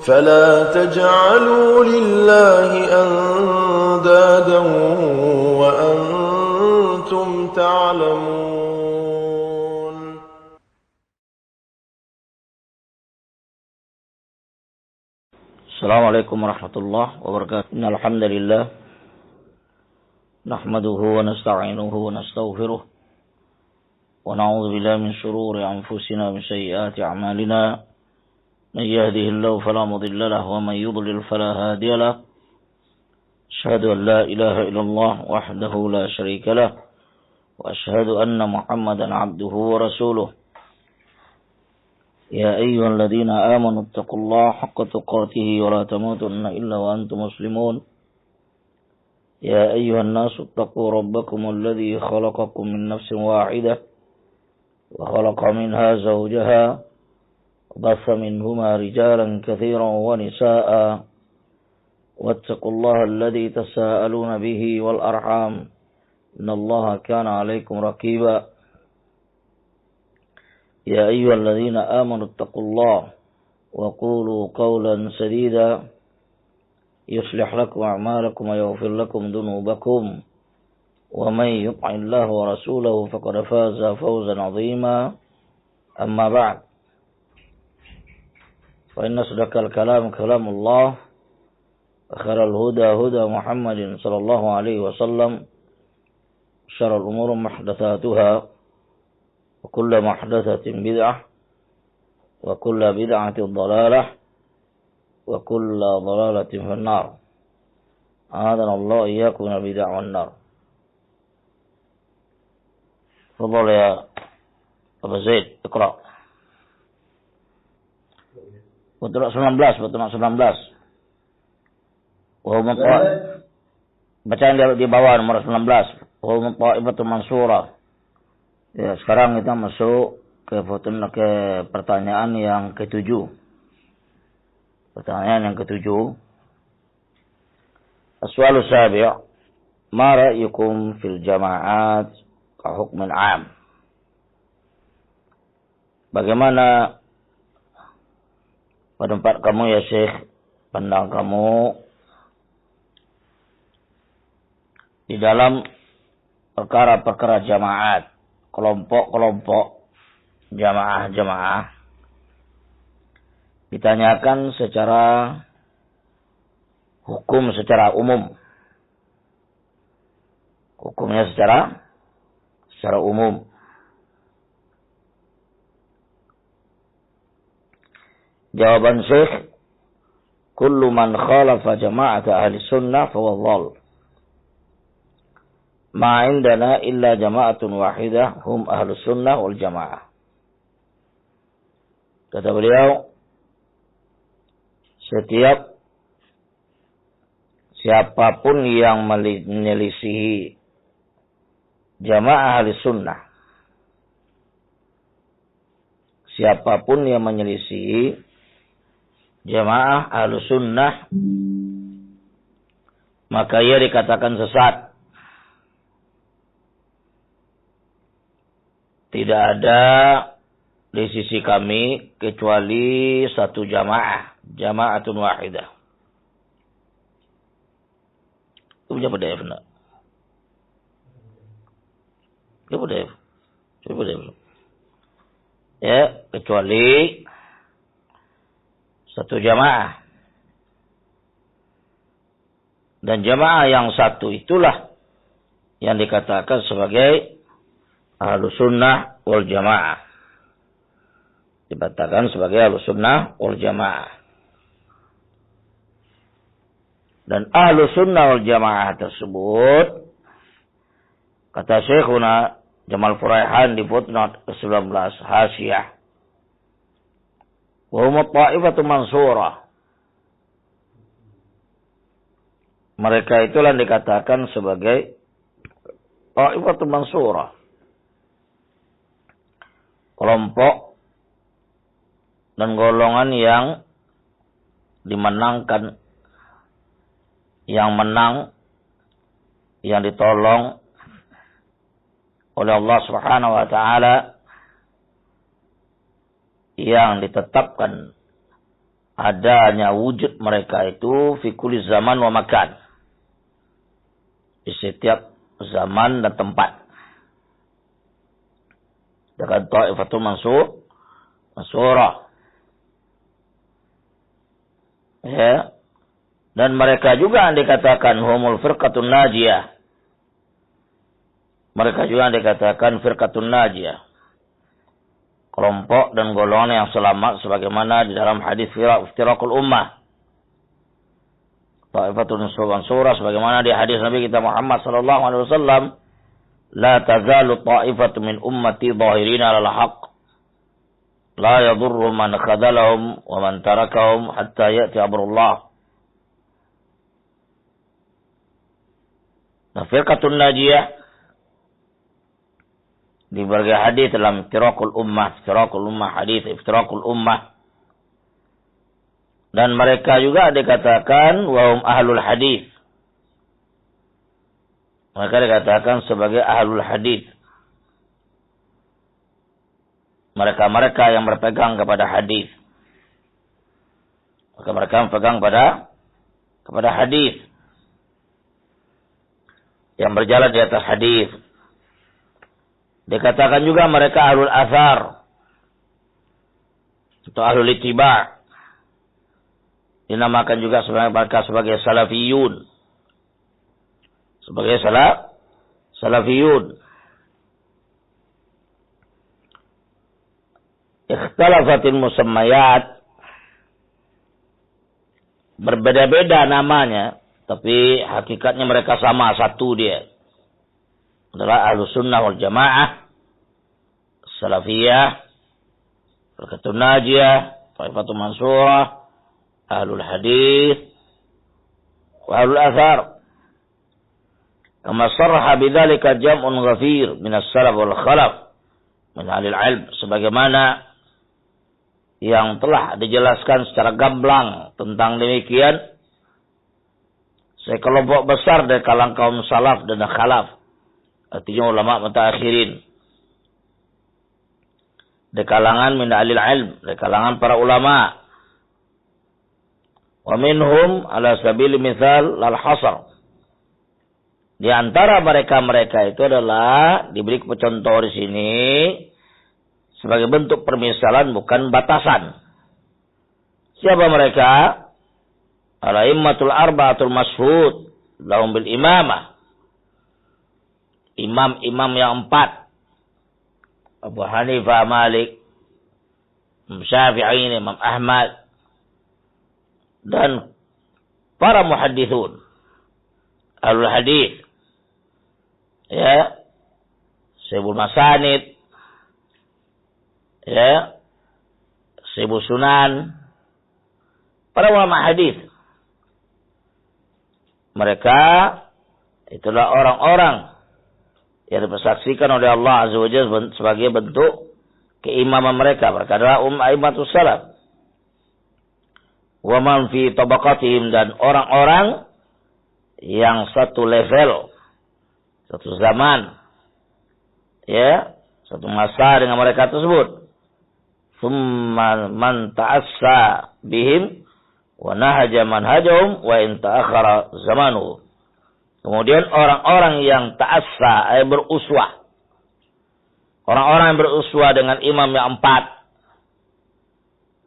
فلا تجعلوا لله أندادا وأنتم تعلمون. السلام عليكم ورحمة الله وبركاته. إن الحمد لله نحمده ونستعينه ونستغفره ونعوذ بالله من شرور أنفسنا ومن سيئات أعمالنا. من يهده الله فلا مضل له ومن يضلل فلا هادي له. أشهد أن لا إله إلا الله وحده لا شريك له وأشهد أن محمدا عبده ورسوله. يا أيها الذين آمنوا اتقوا الله حق تقاته ولا تموتن إلا وأنتم مسلمون. يا أيها الناس اتقوا ربكم الذي خلقكم من نفس واحدة وخلق منها زوجها وبث منهما رجالا كثيرا ونساء واتقوا الله الذي تساءلون به والأرحام إن الله كان عليكم رقيبا. يا أيها الذين آمنوا اتقوا الله وقولوا قولا سديدا يصلح لكم أعمالكم ويغفر لكم ذنوبكم ومن يطع الله ورسوله فقد فاز فوزا عظيما. أما بعد فإن أصدق الكلام كلام الله وخير الهدى هدى محمد صلى الله عليه وسلم. شر الأمور محدثاتها وكل محدثة بدعة وكل بدعة ضلالة وكل ضلالة في النار. أعاذنا الله إياكم من البدع والنار. تفضل يا أبا زيد اقرأ. Betul 19. Bacaan di bawah nomor 19. Wa ta'ifatul mansura. Ya, sekarang kita masuk ke pertanyaan yang ketujuh. Pertanyaan yang ketujuh. As-su'alu sabi'. Ma ra'yukum fil jama'at ka hukmin 'am? Bagaimana pendapat kamu ya Syekh, pandang kamu di dalam perkara-perkara jamaat, kelompok-kelompok jamaah-jamaah, ditanyakan secara hukum secara umum. Hukumnya secara umum. Jawaban Syekh, kullu man khalafa jama'ata ahli sunnah fa huwa dhal. Ma indana illa jama'atun wahidah hum ahli sunnah wal jama'ah. Kata beliau, siapapun yang menyelisihi jamaah ahli sunnah, siapapun yang menyelisihi jamaah ahli sunnah, maka ia dikatakan sesat. Tidak ada di sisi kami kecuali satu jama'atun wahidah. Itu punya PDF enggak? Itu PDF. Coba PDF. Ya, kecuali satu jamaah. Dan jamaah yang satu itulah yang dikatakan sebagai Ahlus Sunnah wal Jamaah. Dikatakan sebagai Ahlus Sunnah wal Jamaah. Dan Ahlus Sunnah wal Jamaah tersebut, kata Syekhuna Jamal Furaihan di footnote ke-19 Hasyiah, wa hum ta'ifatul mansurah. Mereka itulah dikatakan sebagai ta'ifatul mansurah. Kelompok dan golongan yang dimenangkan, yang menang, yang ditolong oleh Allah Subhanahu wa taala, yang ditetapkan adanya wujud mereka itu fi kulli zaman wa makan. Di setiap zaman dan tempat. Dengan ta'ifatul mansurah. Ya. Dan mereka juga yang dikatakan humul firqatun najiyah. Mereka juga yang dikatakan firqatun najiyah. Kelompok dan golongan yang selamat sebagaimana di dalam hadis iftiraqul ummah. Ta'ifatun mansurah sebagaimana di hadis Nabi kita Muhammad sallallahu alaihi wasallam, la tazalu ta'ifatu min ummati dhahirina 'alal haqq la yadurru man khadalahum wa man tarakahum hatta ya'ti amrullah. Nah, firqatun najiyah di berbagai hadis dalam iftiraqul ummah hadis iftiraqul ummah. Dan mereka juga dikatakan wahum ahlul hadis. Mereka dikatakan sebagai ahlul hadis. Mereka yang berpegang kepada hadis. Mereka berpegang kepada hadis. Yang berjalan di atas hadis. Dikatakan juga mereka ahlul athar. Atau ahlul ittiba'. Dinamakan juga mereka sebagai salafiyun. Sebagai salafiyun. Ikhtalafatil musammayat. Berbeda-beda namanya. Tapi hakikatnya mereka sama, satu dia. Adalah ahlus sunnah wal jamaah. Salafiyah. Firqatun najiyah. Ta'ifatul mansurah. Ahlul hadis wa ahlul athar. Kama sarraha bidzalika jam'un ghafir min as-salaf wal khalaf min ahlil ilm, sebagaimana yang telah dijelaskan secara gamblang tentang demikian sekelompok besar dari kalangan kaum salaf dan khalaf, artinya ulama mutaakhirin, dari kalangan min ahlil ilm, dari kalangan para ulama. Wa minhum ala sabili misal lal hasar. Di antara mereka itu adalah diberi contoh di sini sebagai bentuk permisalan, bukan batasan. Siapa mereka? Al-a'immatul arba'atul masyhud lahum bil imamah. Imam-imam yang 4. Abu Hanifah, Malik, Imam Syafi'i, Imam Ahmad, dan para muhaddithun, ahlul hadis, ya, Sahibul Masanid, ya, Sahibul Sunan, para ulama hadis. Mereka itulah orang-orang yang dipersaksikan oleh Allah Azza wa Jalla sebagai bentuk keimaman mereka. Mereka adalah a'immatus salaf. Wa man fi tabaqatihim, dan orang-orang yang satu level, satu zaman, ya, satu masa dengan mereka tersebut. Tsumma man ta'assa bihim wa nahaja manhajahum wa in ta'akhkhara zamanuhu. Kemudian orang-orang yang ta'assa, beruswah. Orang-orang yang beruswah dengan imam yang 4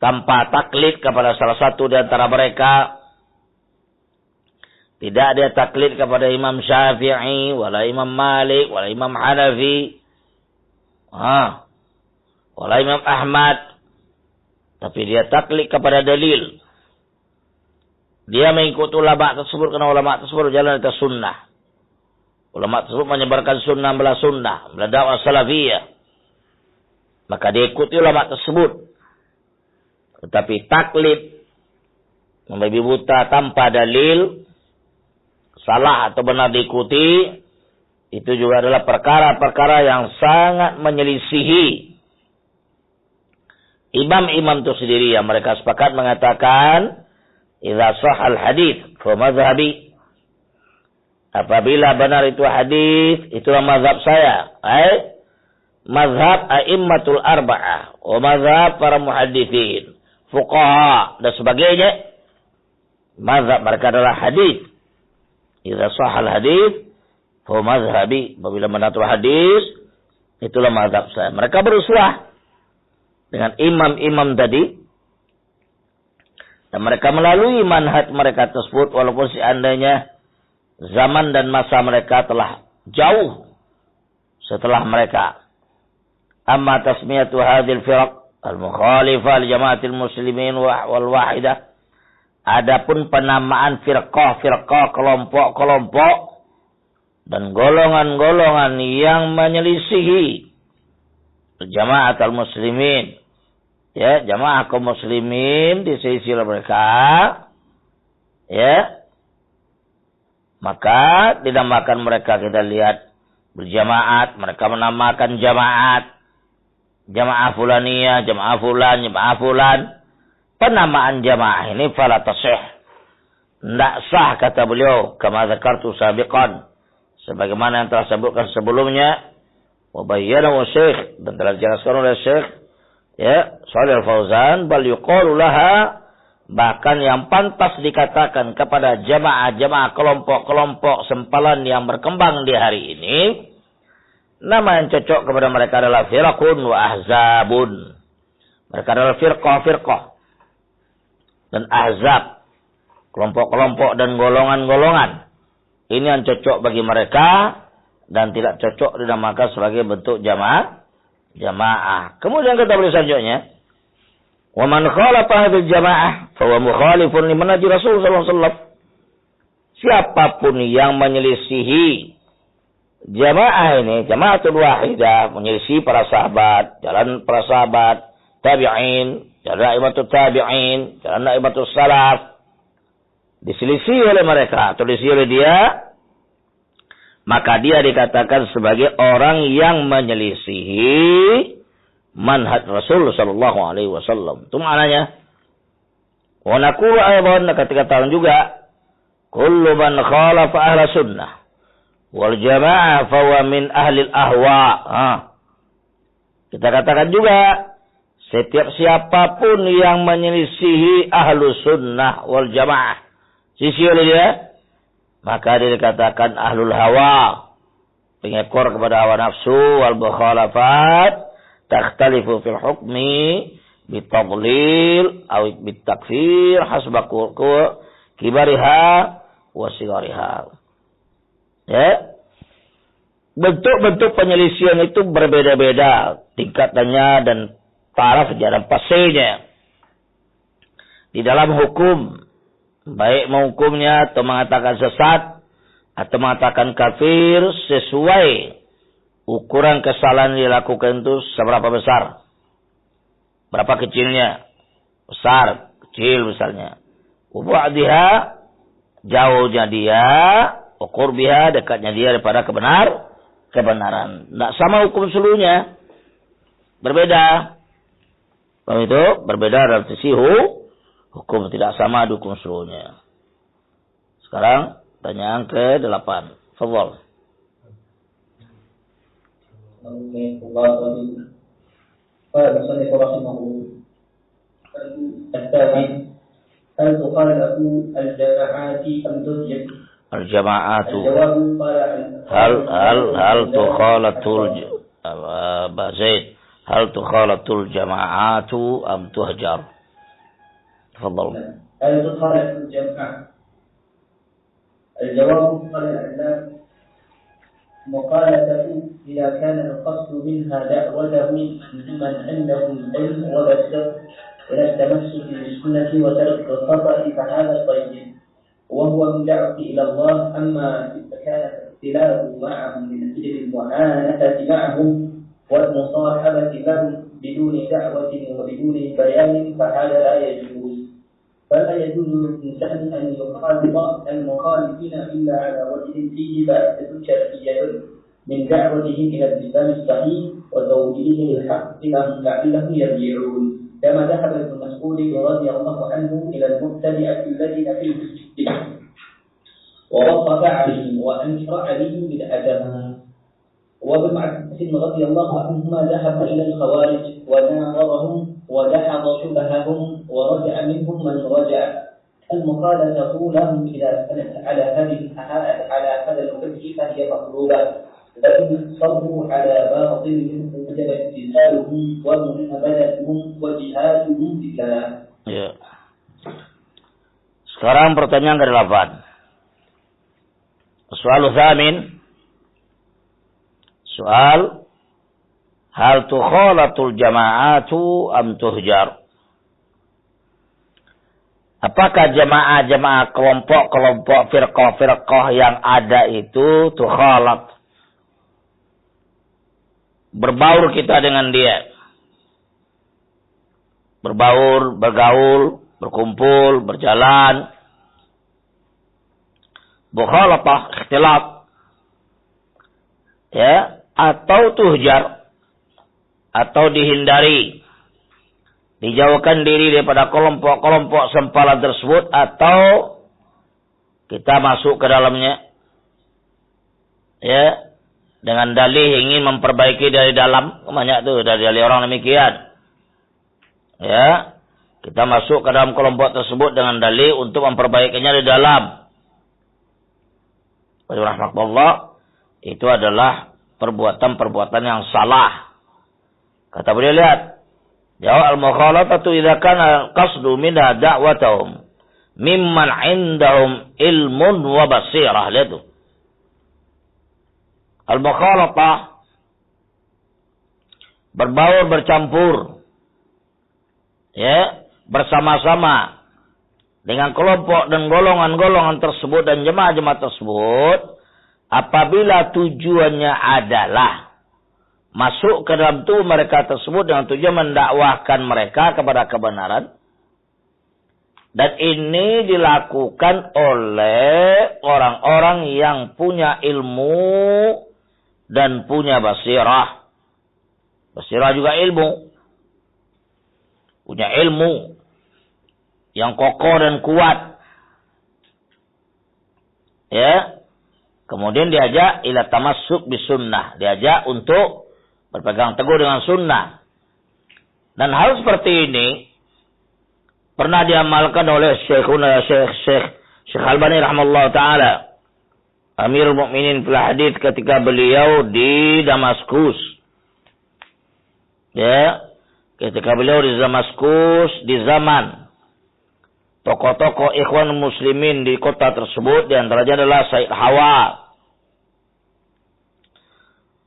tanpa taklid kepada salah satu di antara mereka. Tidak ada taklid kepada Imam Syafi'i, wala Imam Malik, wala Imam Hanafi, wala Imam Ahmad. Tapi dia taklid kepada dalil. Dia mengikuti ulama tersebut karena ulama tersebut berjalan di atas sunnah. Ulama tersebut menyebarkan sunnah, belah sunnah, belah dakwah salafiyah. Maka dia ikuti ulama tersebut. Tetapi taklid, membabi buta tanpa dalil, salah atau benar diikuti, itu juga adalah perkara-perkara yang sangat menyelisihi imam-imam itu sendiri, yang mereka sepakat mengatakan, idza sahal hadits fa mazhabi. Apabila benar itu hadis, itulah mazhab saya. Mazhab a'immatul arba'ah wa mazhab para muhaddithin. fuqaha dan sebagainya. Mazhab mereka adalah hadis. Idza sahal hadis fa mazhabi. Apabila menatur hadis, itulah mazhab saya. Mereka berusulah dengan imam-imam tadi. Dan mereka melalui manhaj mereka tersebut walaupun seandainya zaman dan masa mereka telah jauh setelah mereka. Amma tasmiyatu hadhil firaq al-mukhalifah li jamaatil muslimin wal wahidah. Adapun penamaan firqah-firqah, kelompok-kelompok dan golongan-golongan yang menyelisihi jamaah al-muslimin, ya, jamaah kaum muslimin di sisi mereka, ya, maka dinamakan mereka, kita lihat berjamaat, mereka menamakan jamaah fulaniyah, jamaah fulan. Penamaan jamaah ini fala tasih, tidak sah kata beliau, kama dzakartu sabiqan, sebagaimana yang telah sebutkan sebelumnya. Wa bayyana Syekh, dan telah dijelaskan oleh Syekh, ya, Shalih Al-Fauzan, bal yuqalu laha, bahkan yang pantas dikatakan kepada jamaah-jamaah, kelompok-kelompok sempalan yang berkembang di hari ini, nama yang cocok kepada mereka adalah firqun wa ahzabun. Mereka adalah firqah dan ahzab, kelompok-kelompok dan golongan-golongan. Ini yang cocok bagi mereka dan tidak cocok dinamakan sebagai bentuk jamaah. Kemudian kata beliau selanjutnya, wa man khalafa hadhihi jamaah fa huwa mukhalifun li manhaj Rasul sallallahu alaihi wasallam. Siapapun yang menyelisihi jamaah ini, jamaatul wahidah, menyelisihi para sahabat, jalan para sahabat, tabi'in, jalan aimatul tabi'in, jalan aimatul salaf, diselisih oleh mereka atau diselisih oleh dia, maka dia dikatakan sebagai orang yang menyelisihi manhaj Rasul sallallahu alaihi wasallam. Itu maknanya. Wa naqulu aidan, ketika tahun juga, kullu man khalafa ahla sunnah wal jamaah fa huwa min ahli al-ahwa. Kita katakan juga, setiap siapapun yang menyelisihi ahlu sunnah wal jamaah, sisi oleh dia, maka dia dikatakan ahlul hawa, pengekor kepada hawa nafsu, wal mukhalafat takhtalifu fil hukmi bitadlil aw bitakfir hasba kibariha wa sigariha. Ya. Bentuk-bentuk penyelisihan itu berbeda-beda tingkatannya dan taraf dan pasenya di dalam hukum, baik menghukumnya atau mengatakan sesat atau mengatakan kafir sesuai ukuran kesalahan yang dilakukan itu seberapa besar, berapa kecilnya, besar, kecil misalnya. Ubadiha, jauhnya dia, ukur biha, dekatnya dia daripada kebenaran. Tidak sama hukum seluruhnya, berbeda. Kalau itu berbeda dalam sisi hukum, tidak sama di hukum seluruhnya. Sekarang pertanyaan ke-8. Fadhal. قال المصنف رحمه الثامن هل تخالف الجماعات أم تسجد؟ الجماعات الجواب قال هل تخالط زيد هل تخالط الجماعات أم تهجر؟ تفضل. هل تخالف الجماعة؟ الجواب قال العلام مخالفة إذا كان القصد منها دعوته من عندهم علم وبصر إلى التمسك بالسنة وترك الخطأ فهذا طيب وهو من دعوة إلى الله. أما إذا كان الاختلاف معهم من أجل المعانقة معهم والمصاحبة لهم بدون دعوة وبدون بيان فهذا لا يجوز. فلا يجوز للإنسان أن يخالط المخالفين إلا على وجه فيه فائدة شرعية من دعوتهم إلى الإسلام الصحيح وتوجيههم للحق لعلهم يرجعون. كما ذهب ابن مسعود رضي الله عنه إلى المبتدعة الذين في المسجد ووقف عليهم وأنكر عليهم بدعتهم. وابن عباس رضي الله عنهما ذهب إلى الخوارج وناظرهم ودحض شبههم ورجع منهم من رجع. المخالفة لهم إذا كانت على هذا الوجه فهي مطلوبة، لكن الصبر على باطلهم وجب اجتهادهم ومحابلتهم وجهادهم بالله. Ya. Sekarang pertanyaan ke-8. Soal tsamin. Soal, hal tukhalatul jama'atu am tuhjar? Apakah jamaah-jamaah, kelompok-kelompok, firqah-firqah yang ada itu tukhalat? Berbaur kita dengan dia. Berbaur, bergaul, berkumpul, berjalan. Mukhalatah, ikhtilat. Ya, atau tuhjar. Atau dihindari. Dijauhkan diri daripada kelompok-kelompok sempalan tersebut, atau kita masuk ke dalamnya, ya, dengan dalih ingin memperbaiki dari dalam. Banyak tuh dari orang demikian, ya, kita masuk ke dalam kelompok tersebut dengan dalih untuk memperbaikinya di dalam. Rahmatullah, itu adalah perbuatan-perbuatan yang salah. Kata beliau, lihat. Jawab al-mukhalatatu idza kana qasdu minha da'watahum mimman 'indahum ilmun wa basirah. Lihat tuh. Al-mukhalatah, berbaur, bercampur, ya, bersama-sama dengan kelompok dan golongan-golongan tersebut dan jemaah-jemaah tersebut, apabila tujuannya adalah masuk ke dalam tubuh mereka tersebut dengan tujuan mendakwahkan mereka kepada kebenaran. Dan ini dilakukan oleh orang-orang yang punya ilmu dan punya basirah. Basirah juga ilmu. Punya ilmu yang kokoh dan kuat. Ya. Kemudian diajak ila tamassuk bisunnah. Diajak untuk berpegang teguh dengan sunnah. Dan hal seperti ini pernah diamalkan oleh Syekh Albani rahimahullah ta'ala, Amirul Mukminin fil hadits, ketika beliau di Damaskus. Ya, ketika beliau di Damaskus, di zaman tokoh-tokoh ikhwan muslimin di kota tersebut, di antaranya adalah Said Hawa,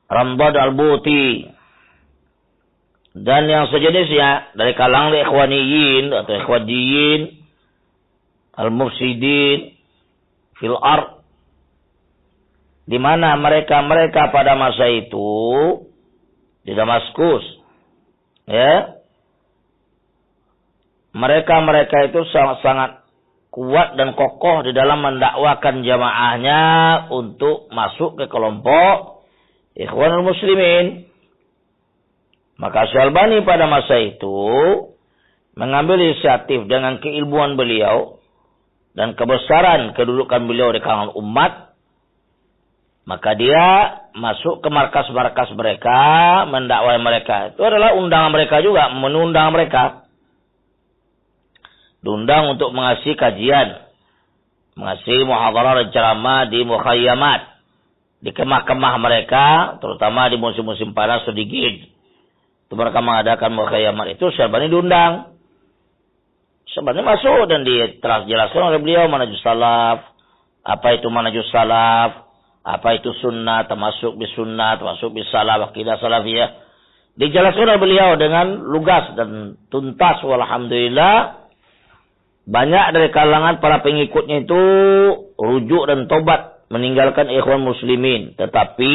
Ramdad al-Buti, dan yang sejenisnya dari kalangan ikhwaniyin atau ikhwadiyin, al-mufsidin fil ard, di mana mereka pada masa itu di Damaskus, ya, mereka itu sangat kuat dan kokoh di dalam mendakwakan jamaahnya untuk masuk ke kelompok Ikhwanul Muslimin. Maka Syekh Albani pada masa itu mengambil inisiatif dengan keilmuan beliau dan kebesaran kedudukan beliau di kalangan umat. Maka dia masuk ke markas-markas mereka, mendakwai mereka. Itu adalah undangan mereka juga, menundang mereka. Diundang untuk mengasihi kajian, mengasihi muhadharah dan ceramah di mukhayyamat, di kemah-kemah mereka, terutama di musim-musim panas sedikit. Itu mereka mengadakan mukhayyamat itu. Syekh Albani diundang. Syekh Albani masuk dan dijelaskan oleh beliau manhajus salaf. Apa itu manhajus salaf? Apa itu sunnah? Termasuk bis sunnah, termasuk bis salaf, akidah salafiyah. Dijelaskan oleh beliau dengan lugas dan tuntas. Walhamdulillah, banyak dari kalangan para pengikutnya itu rujuk dan tobat meninggalkan ikhwan muslimin. Tetapi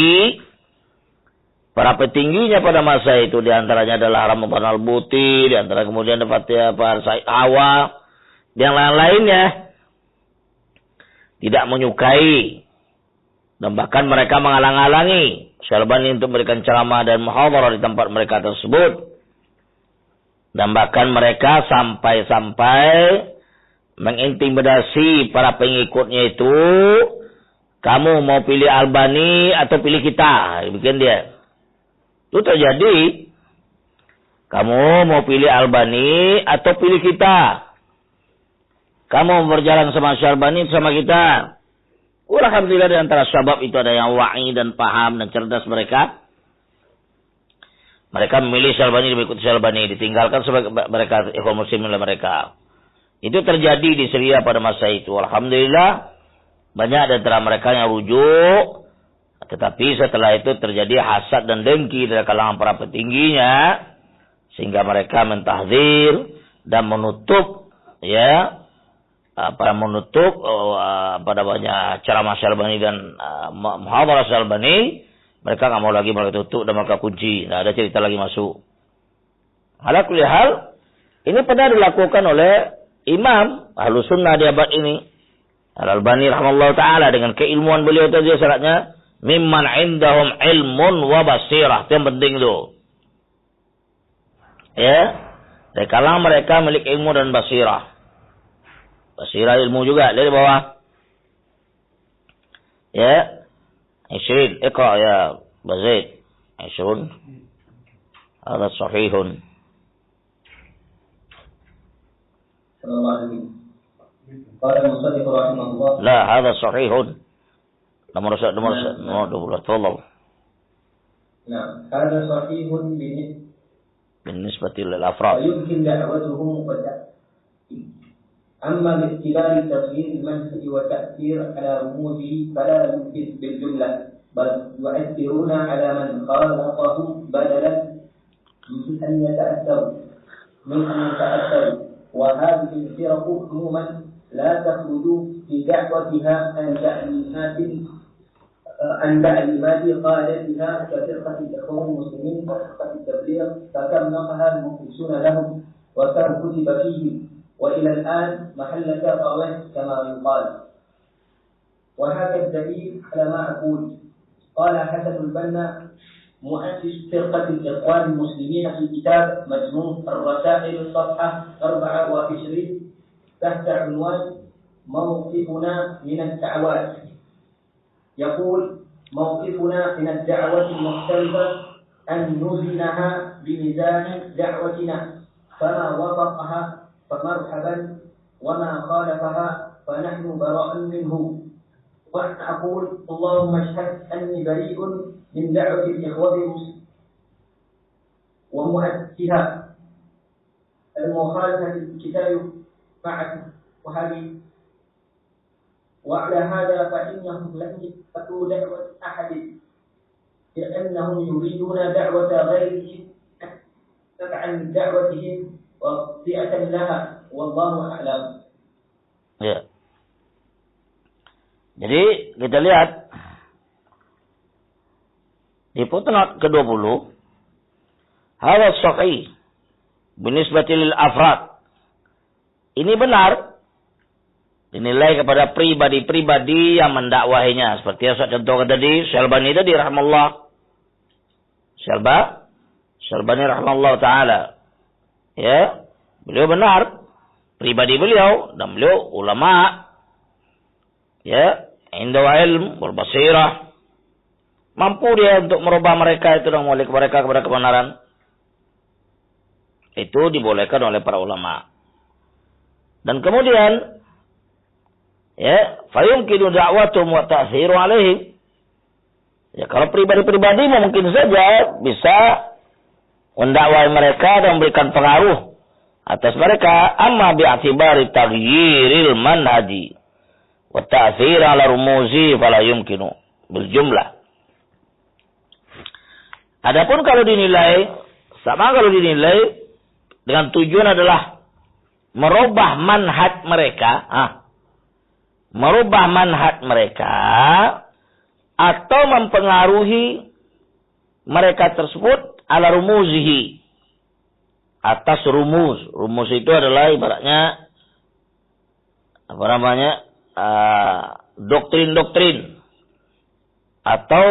para petingginya pada masa itu, diantaranya adalah Ramdad al-Buti, diantara kemudian dapat Said Hawa, yang lain-lainnya tidak menyukai, dan bahkan mereka menghalang-halangi Syekh Albani untuk memberikan ceramah dan muhadharah di tempat mereka tersebut. Dan bahkan mereka sampai mengintimidasi para pengikutnya itu, kamu mau pilih Albani atau pilih kita, bikin dia. Itu terjadi Kamu mau pilih Albani atau pilih kita? Kamu berjalan sama Albani sama kita? Alhamdulillah di antara sahabat itu ada yang wa'i dan paham dan cerdas mereka. Mereka memilih Albani, mengikuti Albani, ditinggalkan sebagai mereka ikhwan muslimin mereka. Itu terjadi di Syria pada masa itu. Alhamdulillah banyak di antara mereka yang rujuk. Tetapi setelah itu terjadi hasad dan dengki dari kalangan para petingginya. Sehingga mereka mentahzir dan menutup ceramah Syalbani dan muhadarah Syalbani. Mereka nggak mau lagi, mereka tutup dan mereka kunci. Nggak ada cerita lagi masuk. Ala kulli hal, ini pernah dilakukan oleh Imam Ahlus Sunnah di abad ini. Al-Albani rahimahullah ta'ala dengan keilmuan beliau tadi syaratnya. Mimman indahum ilmun wa basirah. Itu yang penting itu. Ya. Dari kalangan mereka milik ilmu dan basirah. Basirah ilmu juga. Lihat di bawah. Ya. 20 اقرأ يا بزيد 20 هذا صحيح قال المصنف رحمه الله لا هذا صحيح nomor 12 تفضل نعم هذا صحيح بالنسبة للأفراد ويمكن دعوتهم أما باختلال تصوير المنهج وتأثير على رموزه فلا يمكن بالجملة بل يؤثرون على من خالطهم بدلا من أن يتأثروا وهذه الفرق عموما لا تخرج في دعوتها عن تعليمات قادتها كفرقة الإخوان المسلمين وفرقة التبليغ فكم نقها المخلصون لهم وكم كتب فيهم وإلى الآن محل تقوى كما يقال. وهذا الدليل على ما أقول. قال حسن البنا مؤسس فرقة الإخوان المسلمين في كتاب مجموع الرسائل الصفحة 24 تحت عنوان موقفنا من الدعوات. يقول موقفنا من الدعوة المختلفة أن نوزنها بميزان دعوتنا فما وفقها فمرحبا وما خالفها فنحن براء منه. وأنا أقول اللهم اشهد أني بريء من دعوة الإخوة المسلمين ومؤسسها المخالفة للكتاب معك وهذه وعلى هذا فإنهم لم يتقوا دعوة أحد لأنهم يريدون دعوة غيرهم تبعا دعوتهم وفئة لها والله أعلم. Ya. Jadi kita lihat di footnote ke-20 hadza sahih binisbati lil afrad. Ini benar dinilai kepada pribadi-pribadi yang mendakwahinya seperti yang saya contohkan tadi Syalbani tadi rahimahullah. Syalbani rahimahullah taala. Ya, beliau benar pribadi beliau dan beliau ulama. Ya, indah ilm berbasirah. Mampu dia untuk merubah mereka itu dan memulih mereka kepada kebenaran. Itu dibolehkan oleh para ulama. Dan kemudian ya, fayumkinu da'watum wa ta'thiru alaihim. Ya, kalau pribadi-pribadi mungkin saja bisa mendakwai mereka dan memberikan pengaruh atas mereka. Amma bi'atibari taghyiril manhaji wa ta'thir ala rumuzi fala yumkinu bil jumlah. Adapun kalau dinilai dengan tujuan adalah merubah manhaj mereka, atau mempengaruhi mereka tersebut ala rumuzihi, atas rumus. Rumus itu adalah ibaratnya doktrin-doktrin atau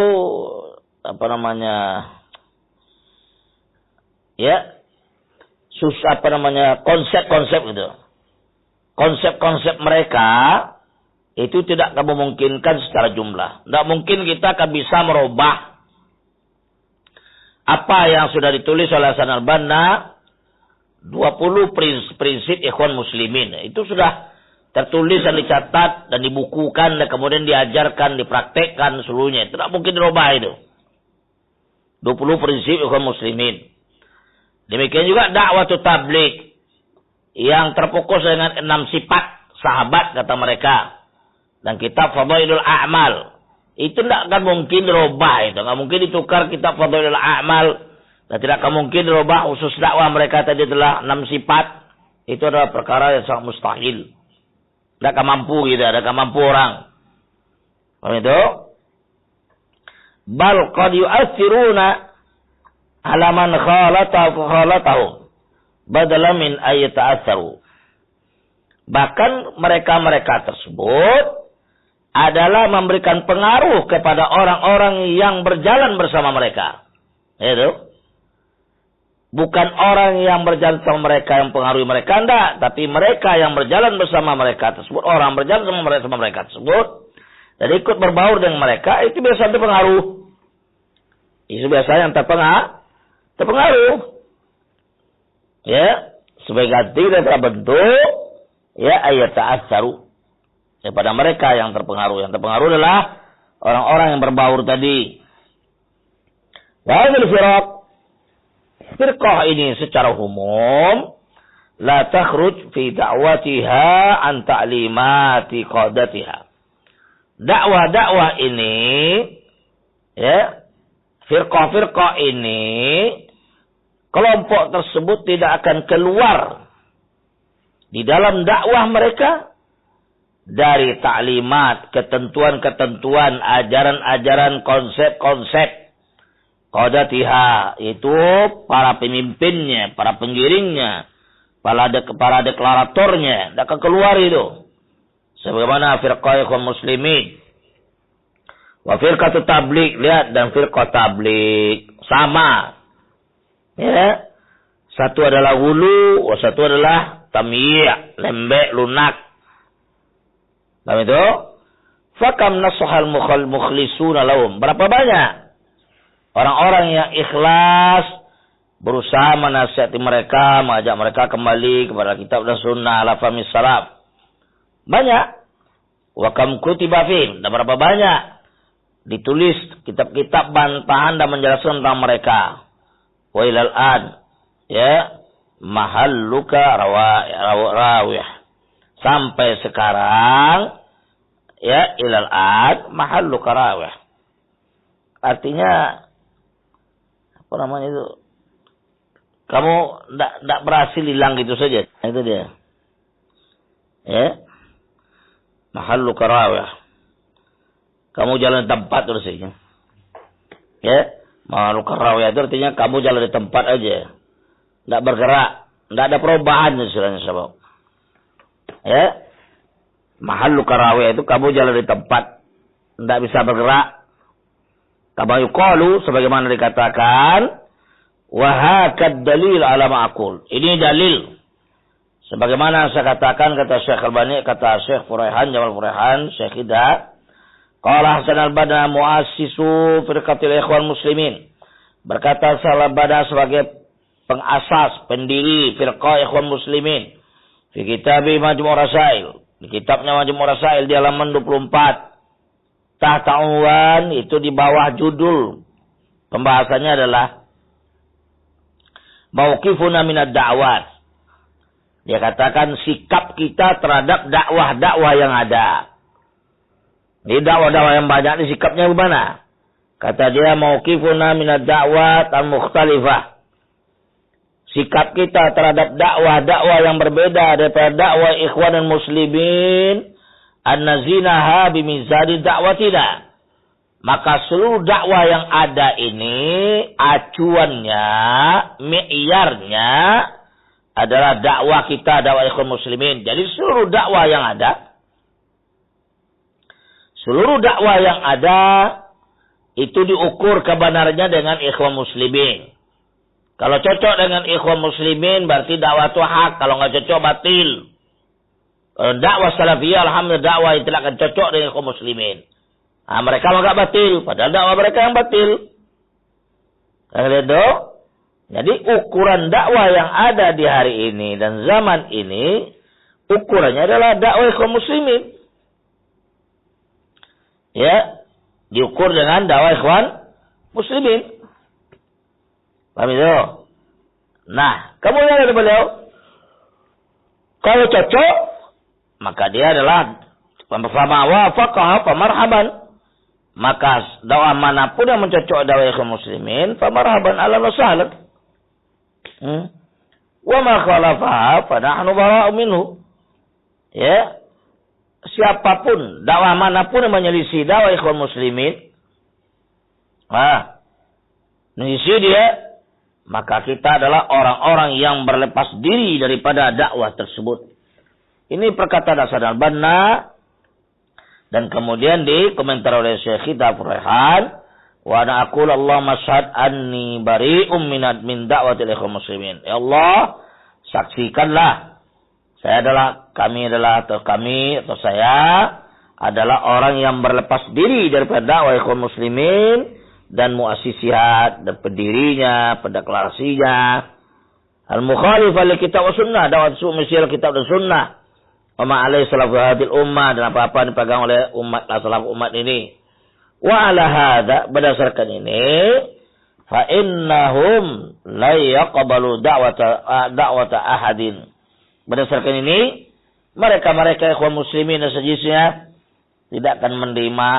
konsep-konsep gitu. Konsep-konsep mereka itu tidak akan memungkinkan secara jumlah. Tidak mungkin kita akan bisa merubah apa yang sudah ditulis oleh Hasan al-Banna, 20 prinsip ikhwan muslimin. Itu sudah tertulis dan dicatat dan dibukukan dan kemudian diajarkan, dipraktekkan seluruhnya. Tidak mungkin dirubah itu. 20 prinsip ikhwan muslimin. Demikian juga dakwah tabligh yang terfokus dengan 6 sifat sahabat kata mereka. Dan kitab Fadailul A'mal. Itu tidak akan mungkin dirubah itu. Tidak mungkin ditukar kitab Fadailul A'mal. Dan tidak akan mungkin dirubah khusus dakwah mereka tadi adalah 6 sifat. Itu adalah perkara yang sangat mustahil. Tidak akan mampu gitu. Tidak akan mampu orang. Paham itu? Bal qad yu'athiruna ala man khalatahu. Badala min ayyata'atharu. Bahkan mereka-mereka tersebut adalah memberikan pengaruh kepada orang-orang yang berjalan bersama mereka. Itu. Bukan orang yang berjalan bersama mereka yang pengaruhi mereka, enggak. Tapi mereka yang berjalan bersama mereka tersebut, orang berjalan bersama mereka tersebut, dan ikut berbaur dengan mereka, itu biasa terpengaruh. Itu biasa yang terpengaruh. Ya, sebagai ganti dan terbentuk, ya ayat ta'assaru. Kepada mereka yang terpengaruh. Yang terpengaruh adalah orang-orang yang berbaur tadi. Wahai firaq. Firqah ini secara umum la takhruj fi da'watiha an ta'limati qadatiha. Dakwah-dakwah ini, ya, firqah-firqah ini, kelompok tersebut tidak akan keluar di dalam dakwah mereka dari taklimat, ketentuan-ketentuan, ajaran-ajaran, konsep-konsep qadatiha, itu para pemimpinnya, para penggiringnya, para deklaratornya, tidak akan keluar itu. Sebagaimana firqah ikhwan muslimin. Wa firqah tabligh, lihat, dan firqah tabligh sama. Ya. Satu adalah hulu, satu adalah tamyi', lembek, lunak. Paham itu? Fakam nasuhal mukhlisuna lahum. Berapa banyak orang-orang yang ikhlas berusaha menasihati mereka, mengajak mereka kembali kepada kitab dan sunnah ala fahmi salaf. Banyak. Wa kam kutiba fihim. Dan berapa banyak ditulis kitab-kitab bantahan dan menjelaskan tentang mereka. Wa ilal an, ya, mahalluka rawih. Sampai sekarang, ya, ilal an mahalluka rawih. Artinya apa namanya itu? Kamu tidak berhasil hilang gitu saja. Itu dia. Ya. Mahallu karawih. Kamu jalan di tempat terus saja. Ya. Mahallu karawih itu artinya kamu jalan di tempat aja. Tidak bergerak. Tidak ada perubahan istilahnya sahabat. Ya. Mahallu karawih itu kamu jalan di tempat. Tidak bisa bergerak. Kama yuqalu, sebagaimana dikatakan, wa hakad dalil ala ma'qul. Ini dalil. Sebagaimana saya katakan, kata Syekh Albani, kata Syekh Furaihan, Jamal Furaihan, Syekh Hida, qala Hasan al-Banna muassisu firqatil ikhwan muslimin. Berkata Hasan al-Banna sebagai pengasas, pendiri firqah ikhwan muslimin. Fi kitabi Majmu' Rasail. Di kitabnya Majmu' Rasail di halaman 24. Tahta itu di bawah judul pembahasannya adalah mauqifuna minad da'wat. Dia katakan sikap kita terhadap dakwah-dakwah yang ada. Di dakwah-dakwah yang banyak ini sikapnya bagaimana? Kata dia mauqifuna minad da'wat al-mukhtalifah. Sikap kita terhadap dakwah-dakwah yang berbeda daripada dakwah ikhwan dan muslimin an-nazinaha bimizani da'watina. Maka seluruh dakwah yang ada ini acuannya, mi'yarnya adalah dakwah kita, dakwah ikhwan muslimin. Jadi seluruh dakwah yang ada itu diukur kebenarannya dengan ikhwan muslimin. Kalau cocok dengan ikhwan muslimin berarti dakwah itu hak, kalau nggak cocok batil. Dakwah salafiyah, alhamdulillah dakwah yang tidak akan cocok dengan kaum muslimin. Nah, mereka enggak batil, padahal dakwah mereka yang batil. Jadi ukuran dakwah yang ada di hari ini dan zaman ini, ukurannya adalah dakwah kaum muslimin. Ya, diukur dengan dakwah ikhwan muslimin. Paham itu? Nah, kemudian kata beliau, kalau cocok, maka dia adalah fama wafaqah famarhaban. Maka dakwah manapun yang mencocok dakwah kaum muslimin, famarhaban ala wasahlan. Wa ma khalafaha fa nahnu bara'u minhu. Ya. Siapapun dakwah manapun yang menyelisih dakwah ikhwan muslimin, menyelisih dia, maka kita adalah orang-orang yang berlepas diri daripada dakwah tersebut. Ini perkataan Hasan al-Banna, dan kemudian dikomentar oleh Syekh Khidab Rehan, wa ana aqul Allah masyhad anni bari'um min da'watil ikhwan muslimin. Ya Allah, saksikanlah saya atau saya adalah orang yang berlepas diri daripada dakwah ikhwan muslimin dan muassisihat dan pendirinya, pendeklarasinya. Al-mukhalifah li kitab wa sunnah, dakwah misil kitab dan sunnah. Wa ma alaihi salafu hadil ummah, dan apa-apa yang dipegang oleh umat salaf umat ini. Wa ala hadza, berdasarkan ini, fa innahum la yaqbalu da'wata ahadin. Berdasarkan ini, mereka ikhwan muslimin dan sejenisnya tidak akan menerima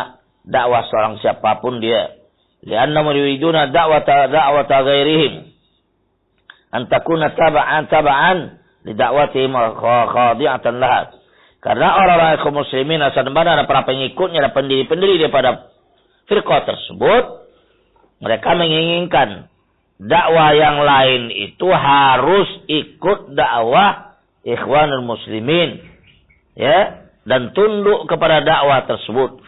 dakwah seorang siapapun dia. Lianna yuriduna da'wata ghairihim an takuna taba'an li da'watihim khadi'atan lahat. Karena orang-orang kaum muslimin asal dan para pengikutnya dan pendiri-pendiri daripada firqah tersebut, mereka menginginkan dakwah yang lain itu harus ikut dakwah ikhwanul muslimin, ya, dan tunduk kepada dakwah tersebut,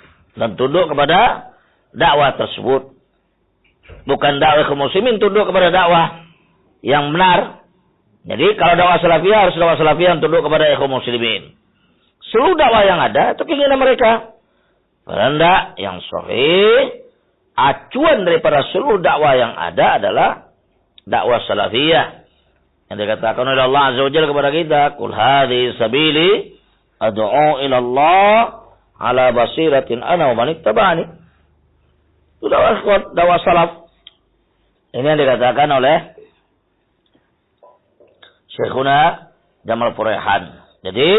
bukan dakwah kaum muslimin tunduk kepada dakwah yang benar. Jadi kalau dakwah salafiyah harus dakwah salafiyah yang tunduk kepada ikhwan muslimin. Seluruh dakwah yang ada itu keinginan mereka. Karena yang sahih, acuan daripada seluruh dakwah yang ada adalah dakwah salafiyah. Yang dikatakan oleh Allah Azza wa Jalla kepada kita, "Qul hadhihi sabili ad'u ila Allah ala basiratin ana wa man ittaba'ani." Itu dakwah salaf. Ini yang dikatakan oleh Syekhuna Jamal Furehan. Jadi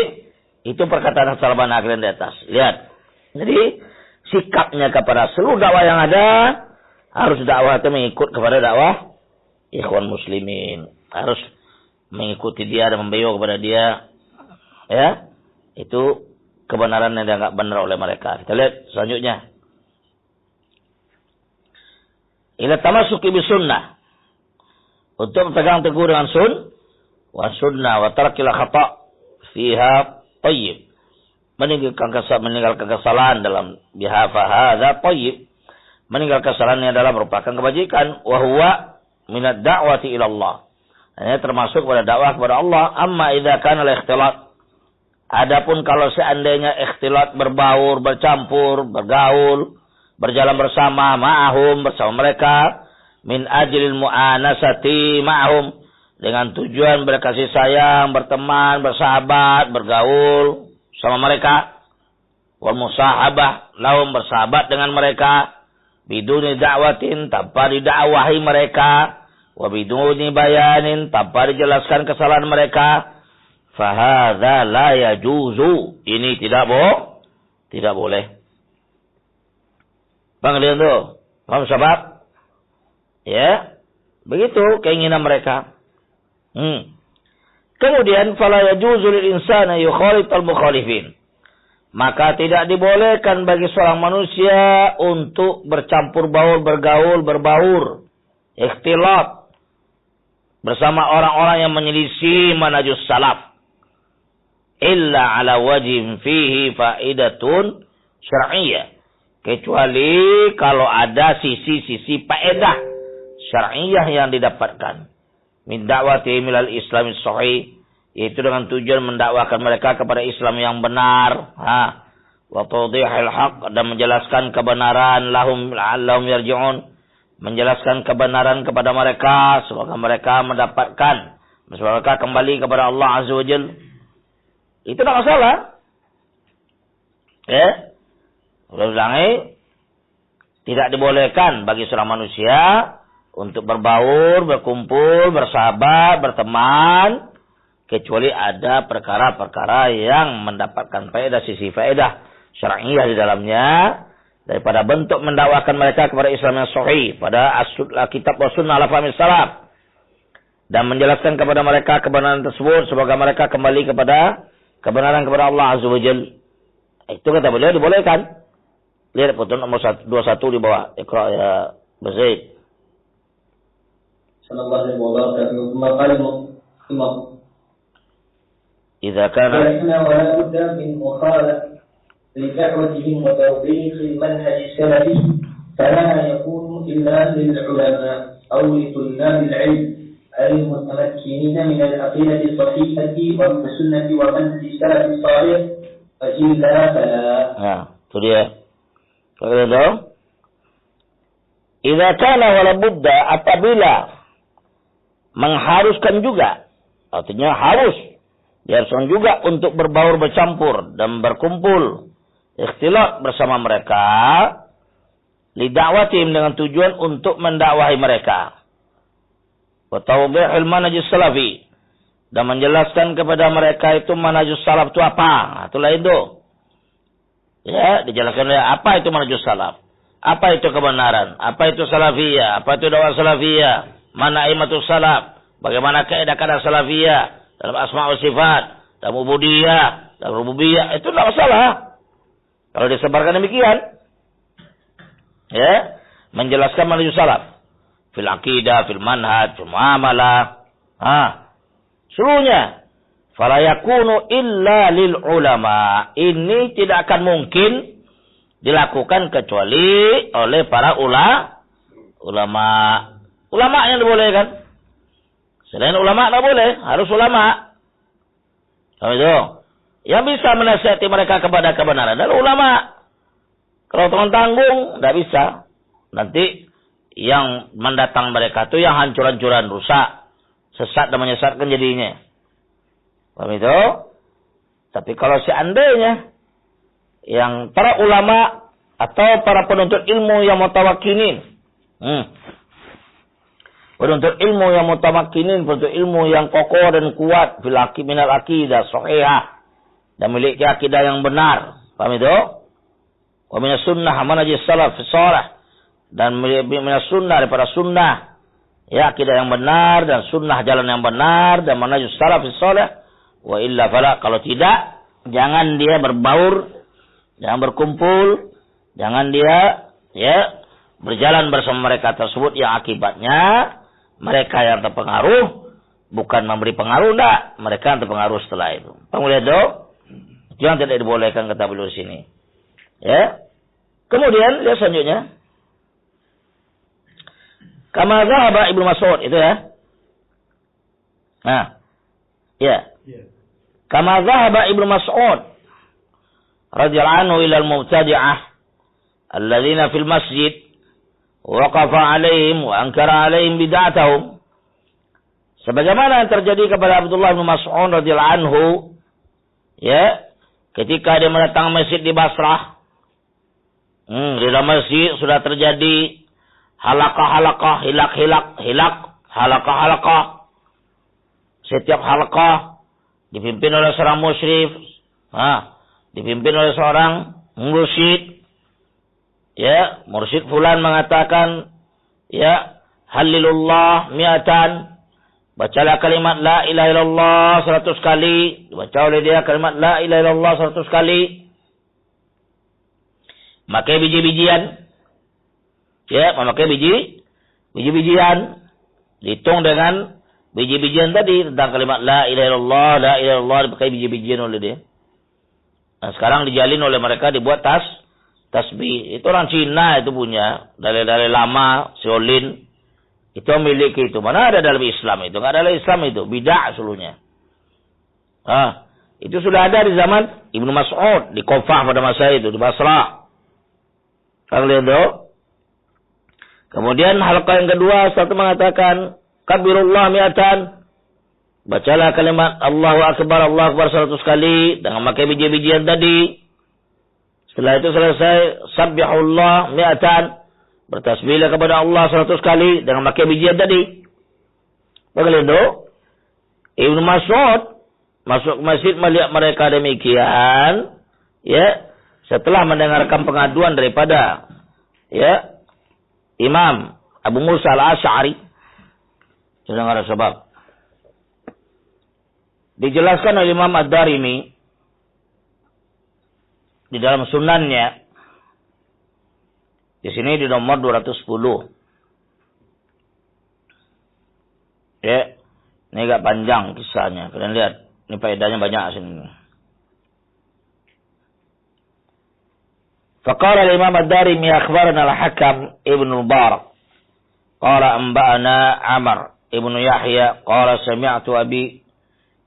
itu perkataan Salman Agren di atas. Lihat. Jadi sikapnya kepada seluruh dakwah yang ada, harus dakwah itu mengikut kepada dakwah ikhwan muslimin. Harus mengikuti dia dan membelok kepada dia. Ya. Itu kebenaran yang dianggap benar oleh mereka. Kita lihat selanjutnya. Ila tamassuki bis sunnah. Untuk berpegang teguh dengan sunnah wa tarakil khata' fiha tayyib. Meninggalkan kesalahan dalam bihafa hadza tayyib. Meninggalkan kesalahannya adalah merupakan kebajikan. Wa huwa minad da'wati ila Allah. Ini termasuk pada dakwah kepada Allah. Amma idza kana al-ikhtilat. Adapun kalau seandainya ikhtilat, berbaur, bercampur, bergaul, berjalan bersama ma'ahum, bersama mereka, min ajlil mu'anasati ma'ahum, dengan tujuan berkasih sayang, berteman, bersahabat, bergaul sama mereka, wal musahabah lahum, bersahabat dengan mereka, biduni da'watin, tanpa didakwahi mereka, wa biduni bayanin, tanpa dijelaskan kesalahan mereka, fahadza la yajuzu, ini tidak boleh. Bang lihat tuh, paham sahabat? Ya, begitu keinginan mereka. Kemudian fala yajuzu lil insani yukhalif al mukhalifin. Maka tidak dibolehkan bagi seorang manusia untuk bercampur baur, bergaul, berbaur, ikhtilat bersama orang-orang yang menyelisih manhajus salaf. Illa ala wajhin fihi faidatun syar'iyyah. Kecuali kalau ada sisi-sisi faedah syar'iyyah yang didapatkan. Min da'wati milal islami sahih, yaitu dengan tujuan mendakwakan mereka kepada Islam yang benar, wa tawdihil haq, dan menjelaskan kebenaran, lahum la'allahum yarji'un, menjelaskan kebenaran kepada mereka, semoga mereka mendapatkan, semoga mereka kembali kepada Allah Azza wa Jalla. Itu tidak masalah. Ya. Ulangi, tidak dibolehkan bagi seorang manusia untuk berbaur, berkumpul, bersahabat, berteman, kecuali ada perkara-perkara yang mendapatkan faedah, sisi faedah syar'iyah di dalamnya, daripada bentuk mendakwakan mereka kepada Islam yang sahih pada kitab wa sunnah ala fahmi salaf, dan menjelaskan kepada mereka kebenaran tersebut semoga mereka kembali kepada kebenaran kepada Allah Azza wa Jalla. Itu kata beliau dibolehkan. Lihat foto nomor 21 di bawah. Iqra ya Bazaid. Sallallahu alaihi wasallam. إذا كان ولا بد من مخالفة لدعوتهم وتوضيح المنهج السلفي فلا يكون إلا للعلماء أو لطلاب العلم المتمكنين من العقيدة الصحيحة والسنة ومنهج السلف الصالح فإلا فلا. Itu dia. Kalau idza kana wala budda, apabila mengharuskan juga, artinya harus diharuskan juga untuk berbaur, bercampur dan berkumpul, ikhtilat bersama mereka, lida'watihim, dengan tujuan untuk mendakwahi mereka, wa tawdihil manhaj salafi, dan menjelaskan kepada mereka itu manhaj salaf itu apa. Itulah itu. Ya, dijelaskan apa itu manhaj salaf, apa itu kebenaran, apa itu salafiyah, apa itu dakwah salafiyah, mana aimatus salaf, bagaimana kaidah-kaidah salafiyah dalam asma wa sifat, dalam ubudiyah, dalam rububiyah. Itu tidak masalah kalau disebarkan demikian. Ya, menjelaskan manhaj salaf fil aqidah, fil manhaj, fil muamalah. Seluruhnya. Fala yakunu illa lil ulama. Ini tidak akan mungkin dilakukan kecuali oleh para ulama. Ulama yang dibolehkan. Selain ulama tidak boleh, harus ulama. Itu. Yang bisa menasihati mereka kepada kebenaran adalah ulama. Kalau teman tanggung, tidak bisa. Nanti yang mendatang mereka itu yang hancur-hancuran, rusak, sesat dan menyesatkan jadinya. Paham itu? Tapi kalau seandainya yang para ulama atau para penuntut ilmu yang mutawakkinin, penuntut ilmu yang mutawakkinin, penuntut ilmu yang kokoh dan kuat fil minal aqidah sahihah, dan memiliki akidah yang benar. Paham itu? Wa minas sunnah manhaj salaf salih, dan minas sunnah, daripada sunnah, ya, akidah yang benar dan sunnah jalan yang benar dan manhaj salaf salih. Wa illa fala, kalau tidak, jangan dia berbaur, jangan berkumpul, jangan dia berjalan bersama mereka tersebut yang akibatnya mereka yang terpengaruh, bukan memberi pengaruh, enggak, mereka yang terpengaruh setelah itu. Pengulihat itu yang tidak dibolehkan, kata beliau sini. Ya. Kemudian lihat selanjutnya. Kama zahaba Ibnu Mas'ud, itu ya. Nah. Ya. Kama zahaba Ibnu Mas'ud radhiyallahu anhu ila al-mubtadi'ah alladziina fil masjid waqafa 'alaihim wa ankara 'alaihim bid'atahum. Sebagaimana yang terjadi kepada Abdullah bin Mas'ud radhiyallahu anhu, ya, ketika dia mendatangi masjid di Basrah. Di dalam masjid sudah terjadi halaqah-halaqah, halaqah-halaqah. Setiap halaqah dipimpin oleh seorang musyrif, dipimpin oleh seorang mursyid. Ya, mursyid fulan mengatakan, ya, halilullah mi'atan, bacalah kalimat la ilaha illallah 100 kali, dibaca oleh dia kalimat la ilaha illallah 100 kali. Memakai biji-bijian, ya, memakai biji-bijian, dihitung dengan biji-bijian tadi tentang kalimat la ilaha illallah, dipakai biji-bijian oleh dia. Nah, sekarang dijalin oleh mereka, dibuat tasbih. Itu orang Cina itu punya, dari lama, Shaolin. Itu memiliki itu. Mana ada dalam Islam itu? Enggak ada dalam Islam itu. Bid'ah seluruhnya. Itu sudah ada di zaman Ibnu Mas'ud, di Kufah pada masa itu, di Basrah. Kalian lihat itu. Kemudian halaqah yang kedua satu mengatakan kabirullah mi'atan. Bacalah kalimat Allahu Akbar 100 kali dengan memakai biji-bijian tadi. Setelah itu selesai sabbihullah mi'atan. Bertasbihlah kepada Allah 100 kali dengan memakai bijian tadi. Begitu. Ibnu Mas'ud masuk ke masjid melihat mereka demikian, ya, setelah mendengarkan pengaduan daripada ya Imam Abu Musa al-Asy'ari. Dengar sebab dijelaskan oleh Imam Ad-Darimi di dalam sunannya. Di sini di nomor 210. Ya, ini agak panjang kisahnya. Kalian lihat, ini faedahnya banyak sini. Faqala al-Imam Ad-Darimi akhbarana al-Hakam Ibn Mubarak. Qala anba'ana Amr Ibn Yahya qala sami'tu abi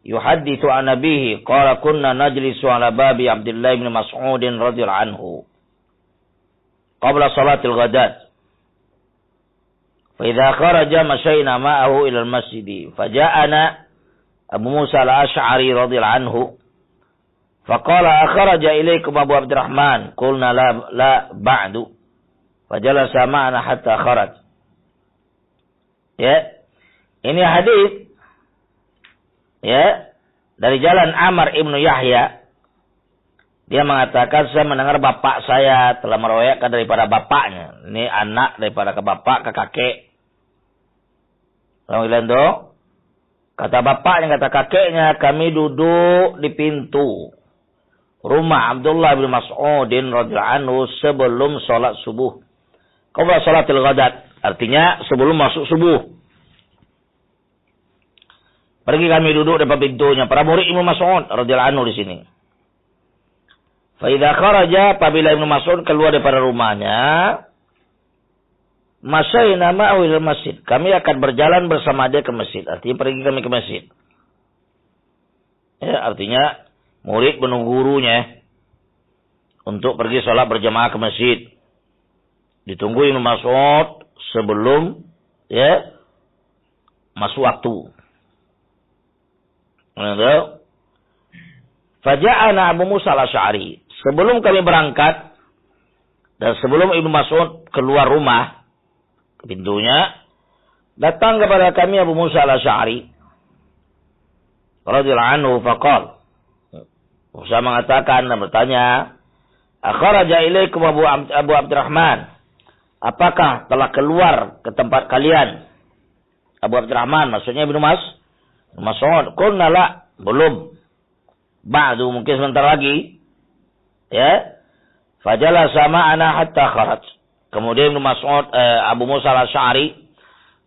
yuhaddithu an abihi qala kunna najlisu ala babi Abdullah bin Mas'ud radhiyallahu anhu qabla salatil ghadat. فإذا خرج مشينا معه إلى المسجد فجاءنا أبو موسى الأشعري رضي الله عنه فقال أخرج إليكم أبو عبد الرحمن قلنا لا بعد فجلس معنا حتى خرج. Ya, ini hadis ya dari jalan Amr ibnu Yahya. Dia mengatakan saya mendengar bapak saya telah meriwayatkan daripada bapaknya. Ini anak daripada ke bapak ke kakek. Lalu kata bapaknya, kata kakeknya, kami duduk di pintu rumah Abdullah bin Mas'ud radhiyallahu anhu sebelum sholat subuh. Qabla sholatil ghadat, artinya sebelum masuk subuh. Pergi kami duduk depan pintunya. Para murid Ibnu Mas'ud radhiyallahu anhu di sini. Fa idza kharaja, apabila Ibnu Mas'ud keluar daripada rumahnya, masyayna ma'ahu ila masjid. Kami akan berjalan bersama dia ke masjid. Artinya pergi kami ke masjid. Ya, artinya murid menunggu gurunya untuk pergi sholat berjamaah ke masjid. Ditunggu Ibnu Mas'ud sebelum ya masuk waktu. Faja'ana Abu Musa al-Asy'ari. Sebelum kami berangkat dan sebelum Ibnu Mas'ud keluar rumah ke pintunya, datang kepada kami Abu Musa al-Asy'ari radhiyallahu anhu faqala. Musa mengatakan dan bertanya, "Akhraja ilaikum Abu Abdurrahman?" Apakah telah keluar ke tempat kalian Abu Abdurrahman, maksudnya Ibnu Mas'ud? Qulna la, belum. Ba'du, mungkin sebentar lagi. Ya. Fajalasa ma'ana hatta kharaj. Kemudian Ibnu Mas'ud, Abu Musa al-Asy'ari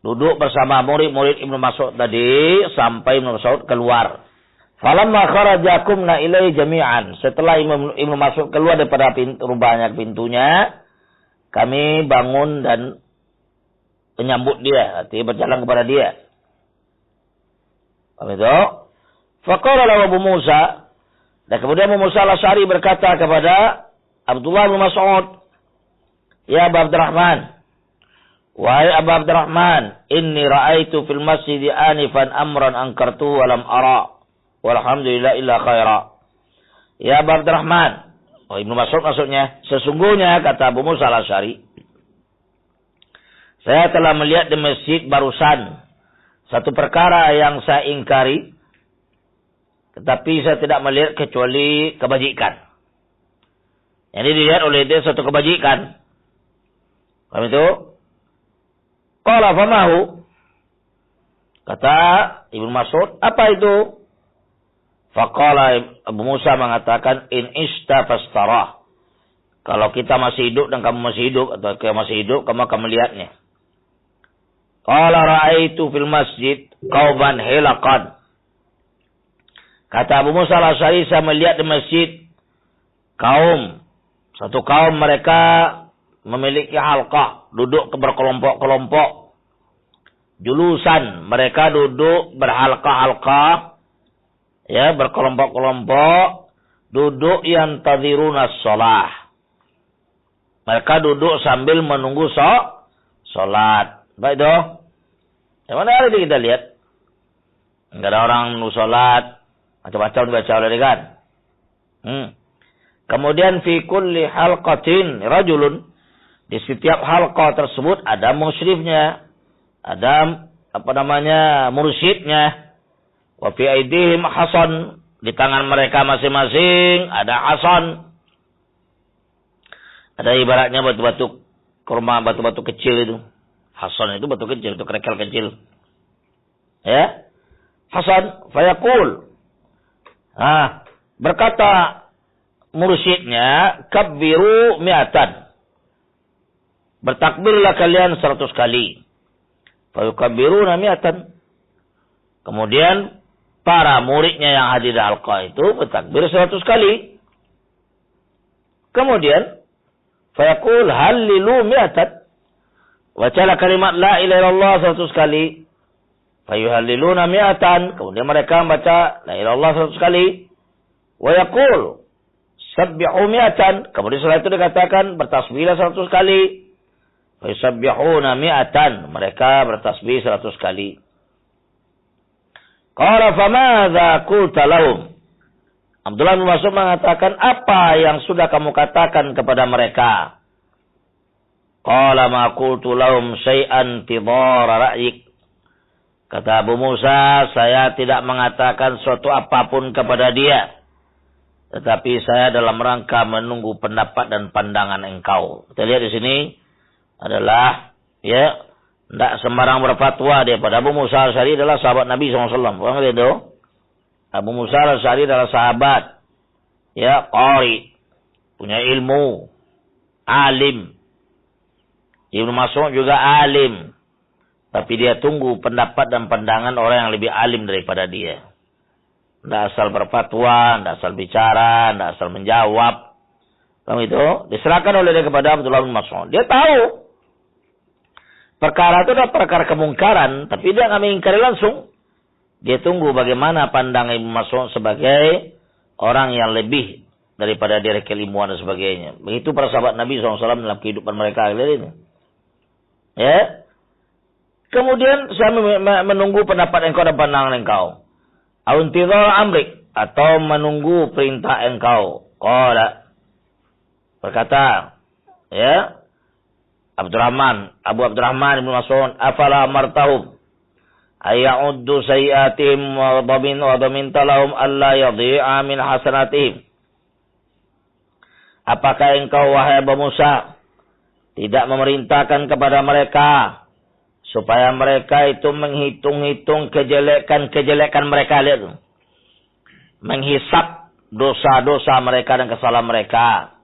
duduk bersama murid-murid Ibnu Mas'ud tadi sampai Ibnu Mas'ud keluar. Falamma kharaja kumna ilaihi jami'an. Setelah Ibnu Mas'ud keluar daripada rumahnya pintunya, kami bangun dan menyambut dia, artinya berjalan kepada dia. Begitu. Faqala lahu Abu Musa, dan kemudian Abu Musa al-Asy'ari berkata kepada Abdullah bin Mas'ud, "Ya Abu Abdurrahman, wahai Abu Abdurrahman, inni ra'aitu fil masjid anifan amran ankartuhu wa lam ara, walhamdulillah illa khaira." Ya Abu Abdurrahman, Ibnu Mas'ud maksudnya, sesungguhnya kata Abu Musa al-Asy'ari, saya telah melihat di masjid barusan satu perkara yang saya ingkari, tetapi saya tidak melihat kecuali kebajikan. Yang dilihat oleh dia satu kebajikan. Paham itu? Qala famahu. Kata Ibnu Mas'ud, apa itu? Faqala Abu Musa mengatakan, in ishta fastarah. Kalau kita masih hidup dan kamu masih hidup, atau kamu masih hidup, kamu akan melihatnya. Qala ra'aitu fil masjid qauman hilaqan. Kata Abu Musa al-Asy'ari, saya melihat di masjid satu kaum mereka memiliki halqah, duduk berkelompok-kelompok. Julusan, mereka duduk berhalqah-halqah, ya, berkelompok-kelompok, duduk yang tadhiruna shalah. Mereka duduk sambil menunggu Salat. Baik doh. Yang mana hari ini kita lihat? Enggak ada orang menunggu salat. Macam-macam dibaca oleh dia kan. Kemudian fi kulli halqatin rajulun. Di setiap halqa tersebut ada musyrifnya. Ada mursyidnya. Wa fi aidihim hasan. Di tangan mereka masing-masing ada hasan. Ada ibaratnya batu-batu kurma, batu-batu kecil itu. Hasan itu batu kecil, itu kerikil kecil. Ya. Hasan fayaqul. Berkata mursyidnya, kabbiru mi'atan. Bertakbirlah kalian 100 kali. Fayukabbiruna mi'atan. Kemudian para muridnya yang hadir di halqa itu bertakbir 100 kali. Kemudian fayaqul hallilu mi'atan. Bacalah kalimat la ilaha illallah 100 kali. Fayuhalliluna mi'atan. Kemudian mereka membaca la ilaha illallah 100 kali. Wa yaqul sabbihu mi'atan. Kemudian setelah itu dikatakan bertasbihlah 100 kali. Fayusabbihuna mi'atan. Mereka bertasbih 100 kali. Qala famadza qulta lahum? Abdullah bin Mas'ud mengatakan, apa yang sudah kamu katakan kepada mereka? Qala ma qultu lahum syai'an tidara ra'yik. Kata Abu Musa, saya tidak mengatakan suatu apapun kepada dia. Tetapi saya dalam rangka menunggu pendapat dan pandangan engkau. Kita lihat di sini adalah, ya, tidak sembarang berfatwa dia. Pada Abu Musa al-Asy'ari adalah sahabat Nabi SAW. Orang lihat itu. Abu Musa al-Asy'ari adalah sahabat. Ya, qari. Punya ilmu. Alim. Ibnu Mas'ud juga alim. Tapi dia tunggu pendapat dan pandangan orang yang lebih alim daripada dia. Tidak asal berfatwa, tidak asal bicara, tidak asal menjawab. Kamu itu diserahkan oleh dia kepada Abdullah bin Mas'ud. Dia tahu. Perkara itu adalah perkara kemungkaran, tapi dia nggak mengingkari langsung. Dia tunggu bagaimana pandangan Ibnu Mas'ud sebagai orang yang lebih daripada dia keilmuan dan sebagainya. Begitu para sahabat Nabi SAW dalam kehidupan mereka ini. Ya. Kemudian saya menunggu pendapat engkau dan pandangan engkau. Auntidhar amrik, atau menunggu perintah engkau. Qala, berkata, ya, Abu Abdurrahman Ibn Mas'ud, afala amartahum ayya'uddu sayyi'atihim wa dhaminta lahum alla yadhi'a min hasanatihim. Apakah engkau, wahai Abu Musa, tidak memerintahkan kepada mereka supaya mereka itu menghitung-hitung kejelekan mereka, lihat, menghisap dosa-dosa mereka dan kesalahan mereka.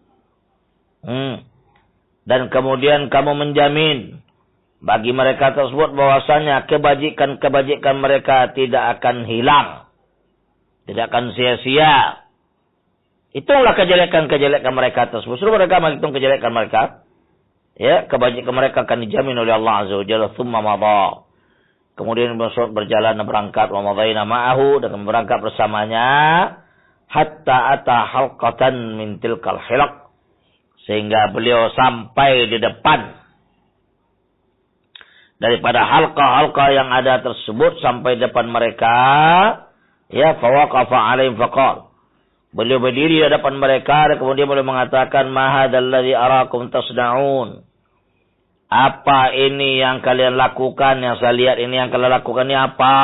Dan kemudian kamu menjamin bagi mereka tersebut bahwasanya kebajikan mereka tidak akan hilang, tidak akan sia-sia. Itulah kejelekan mereka tersebut. Suruh mereka menghitung kejelekan mereka. Ya, kebajikan mereka akan dijamin oleh Allah Azza wa Jalla. Tsumma madha. Kemudian Mas'ud berjalan berangkat, wa madhaina ma'ahu, dan berangkat bersamanya hatta ata halqatan min tilkal hilaq. Sehingga beliau sampai di depan daripada halqa-halqa yang ada tersebut, sampai depan mereka. Ya, fawaqafa alaihim faqal. Beliau berdiri di hadapan mereka dan kemudian beliau mengatakan, ma hadzal ladzi arakum tasna'un. Apa ini yang kalian lakukan, yang saya lihat ini yang kalian lakukan ini apa?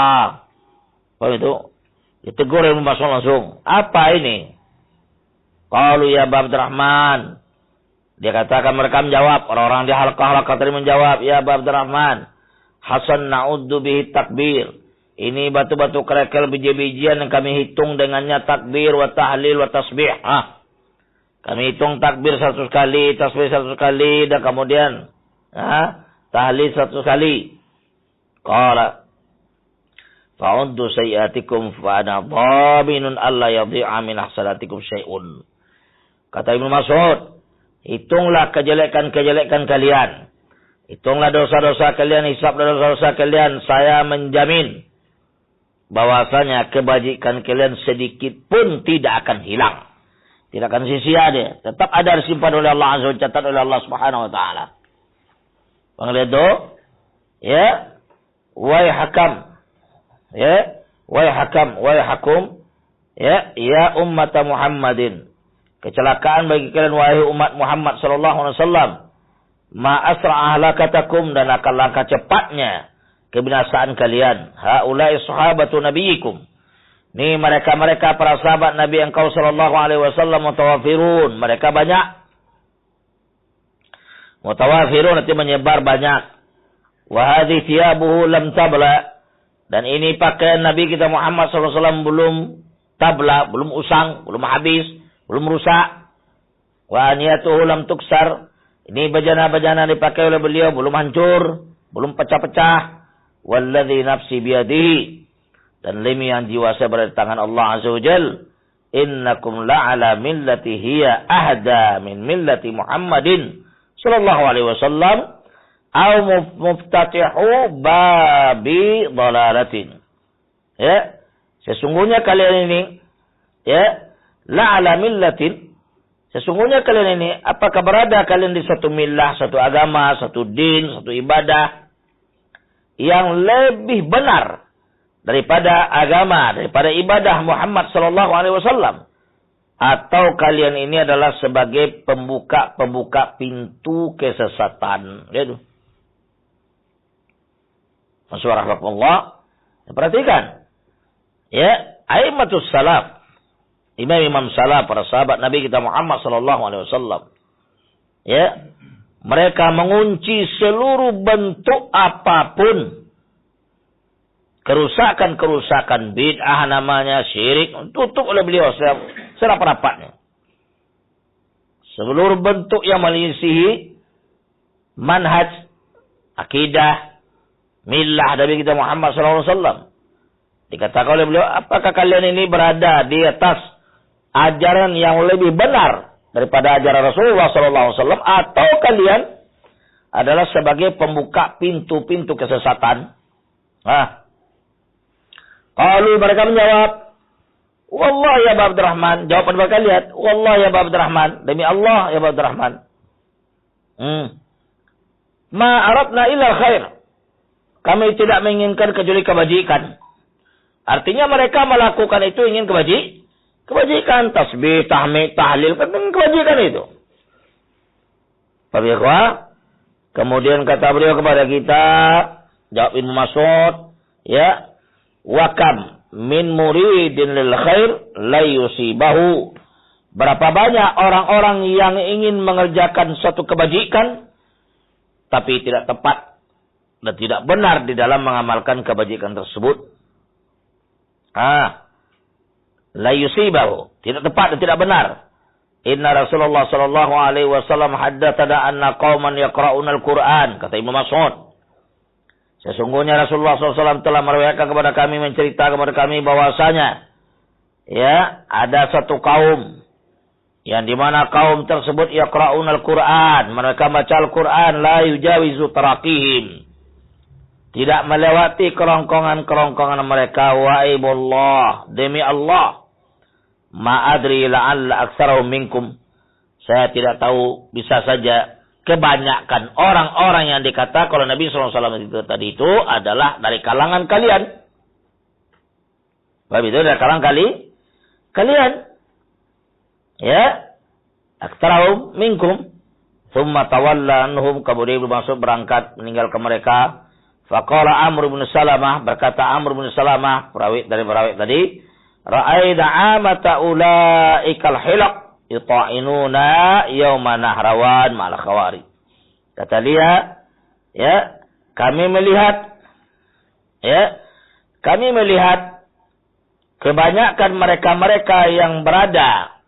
Apa itu? Ditegur Ibnu Mas'ud langsung. Apa ini? Qalu ya Abu Abdurrahman. Dia katakan, mereka menjawab, orang-orang di halqa-halqa tadi menjawab, ya Abu Abdurrahman, hasan na'uddu bihi takbir. Ini batu-batu kerikil biji-bijian yang kami hitung dengannya takbir wa tahlil wa tasbih. Kami hitung takbir 100 kali, tasbih 100 kali, dan kemudian tahlil 100 kali. Qala fa'uddu sayyiatikum fa ana dhaminun alla yadhi'a min ahsanatikum syai'un. Kata Ibnu Mas'ud, hitunglah kejelekan-kejelekan kalian. Hitunglah dosa-dosa kalian, hisab dosa-dosa kalian. Saya menjamin bahwasanya kebajikan kalian sedikit pun tidak akan hilang. Tidak akan sia-sia dia. Tetap ada disimpan oleh Allah Azza wa Jalla, catat oleh Allah Subhanahu wa taala. Panggil itu, ya, wahai hakam, ya, wahai hakam, wahai hakum, ya ummat Muhammadin. Kecelakaan bagi kalian wahai umat Muhammad sallallahu alaihi wasallam. Ma asra ahlakatakum, dan akan langkah cepatnya kebinasaan kalian. Haula'i sahabatu nabiyikum. Ini mereka-mereka para sahabat Nabi engkau sallallahu alaihi wasallam mutawafirun. Mereka banyak. Mutawafirun nanti menyebar banyak. Wa hadhi thiyabuhu lam tabla. Dan ini pakaian Nabi kita Muhammad sallallahu alaihi wasallam belum tabla, belum usang, belum habis, belum rusak. Wa aniyatuhu lam tuksar. Ini bejana-bejana dipakai oleh beliau belum hancur, belum pecah-pecah. Walladzi nafsi biyadihi. Dan demi yang jiwa saya berada di tangan Allah Azza wa Jal. Innakum la'ala millati hiya ahda min millati Muhammadin sallallahu alaihi wasallam. Au muftatihu babi dhalalatin. Ya. Sesungguhnya kalian ini, ya, la'ala millatin. Sesungguhnya kalian ini, apakah berada kalian di satu millah, satu agama, satu din, satu ibadah yang lebih benar daripada agama, daripada ibadah Muhammad sallallahu alaihi wasallam? Atau kalian ini adalah sebagai pembuka pintu kesesatan? Lihat. Masyaallah Allah. Perhatikan. Ya, aimatus salaf. Imam salaf, para sahabat Nabi kita Muhammad sallallahu alaihi wasallam. Ya. Mereka mengunci seluruh bentuk apapun kerusakan-kerusakan bid'ah namanya, syirik, tutup oleh beliau serap-rapatnya. Seluruh bentuk yang menyisihi manhaj, akidah, millah Nabi kita Muhammad sallallahu alaihi wasallam. Dikatakan oleh beliau, apakah kalian ini berada di atas ajaran yang lebih benar daripada ajaran Rasulullah sallallahu alaihi wasallam, atau kalian adalah sebagai pembuka pintu-pintu kesesatan? Kalau mereka menjawab, wallah ya Abu Abdurrahman. Jawaban mereka lihat, wallah ya Abu Abdurrahman. Demi Allah ya Abu Abdurrahman. Ma aradna illa khair. Kami tidak menginginkan kecuali kebajikan. Artinya mereka melakukan itu ingin kebajikan. Tasbih, tahmid, tahlil. Kebajikan itu. Pak Ikhwah. Kemudian kata beliau kepada kita, jawab Ibnu Mas'ud, ya. Wakam min muridin lil khair la yusibahu. Berapa banyak orang-orang yang ingin mengerjakan suatu kebajikan tapi tidak tepat dan tidak benar di dalam mengamalkan kebajikan tersebut. La yusibahu, tidak tepat dan tidak benar. Inna Rasulullah sallallahu alaihi wasallam haddatsana anna qauman yaqra'una al-Qur'an, kata Ibnu Mas'ud. Sesungguhnya Rasulullah SAW telah meriwayatkan kepada kami, mencerita kepada kami bahwasanya, ya, ada satu kaum yang dimana kaum tersebut yaqra'unal Qur'an, mereka baca Al-Quran, la yujawizu taraqihim, tidak melewati kerongkongan mereka. Wa'ibullah, demi Allah, ma'adri la'alla aktsarahum minkum, saya tidak tahu, bisa saja kebanyakan orang-orang yang dikata kalau Nabi SAW itu tadi itu adalah dari kalangan kalian. Baik, itu dari kalangan kalian. Ya. Aktsarahum minkum. Tsumma tawalla anhum, kemudian bermaksud berangkat meninggalkan mereka. Faqala Amr bin Salamah, berkata Amr bin Salamah, perawi tadi, ra'aina amata ulaikal hilaq yuta'inuna yawma nahrawan ma'al khawari. Kata dia, ya, kami melihat kebanyakan mereka-mereka yang berada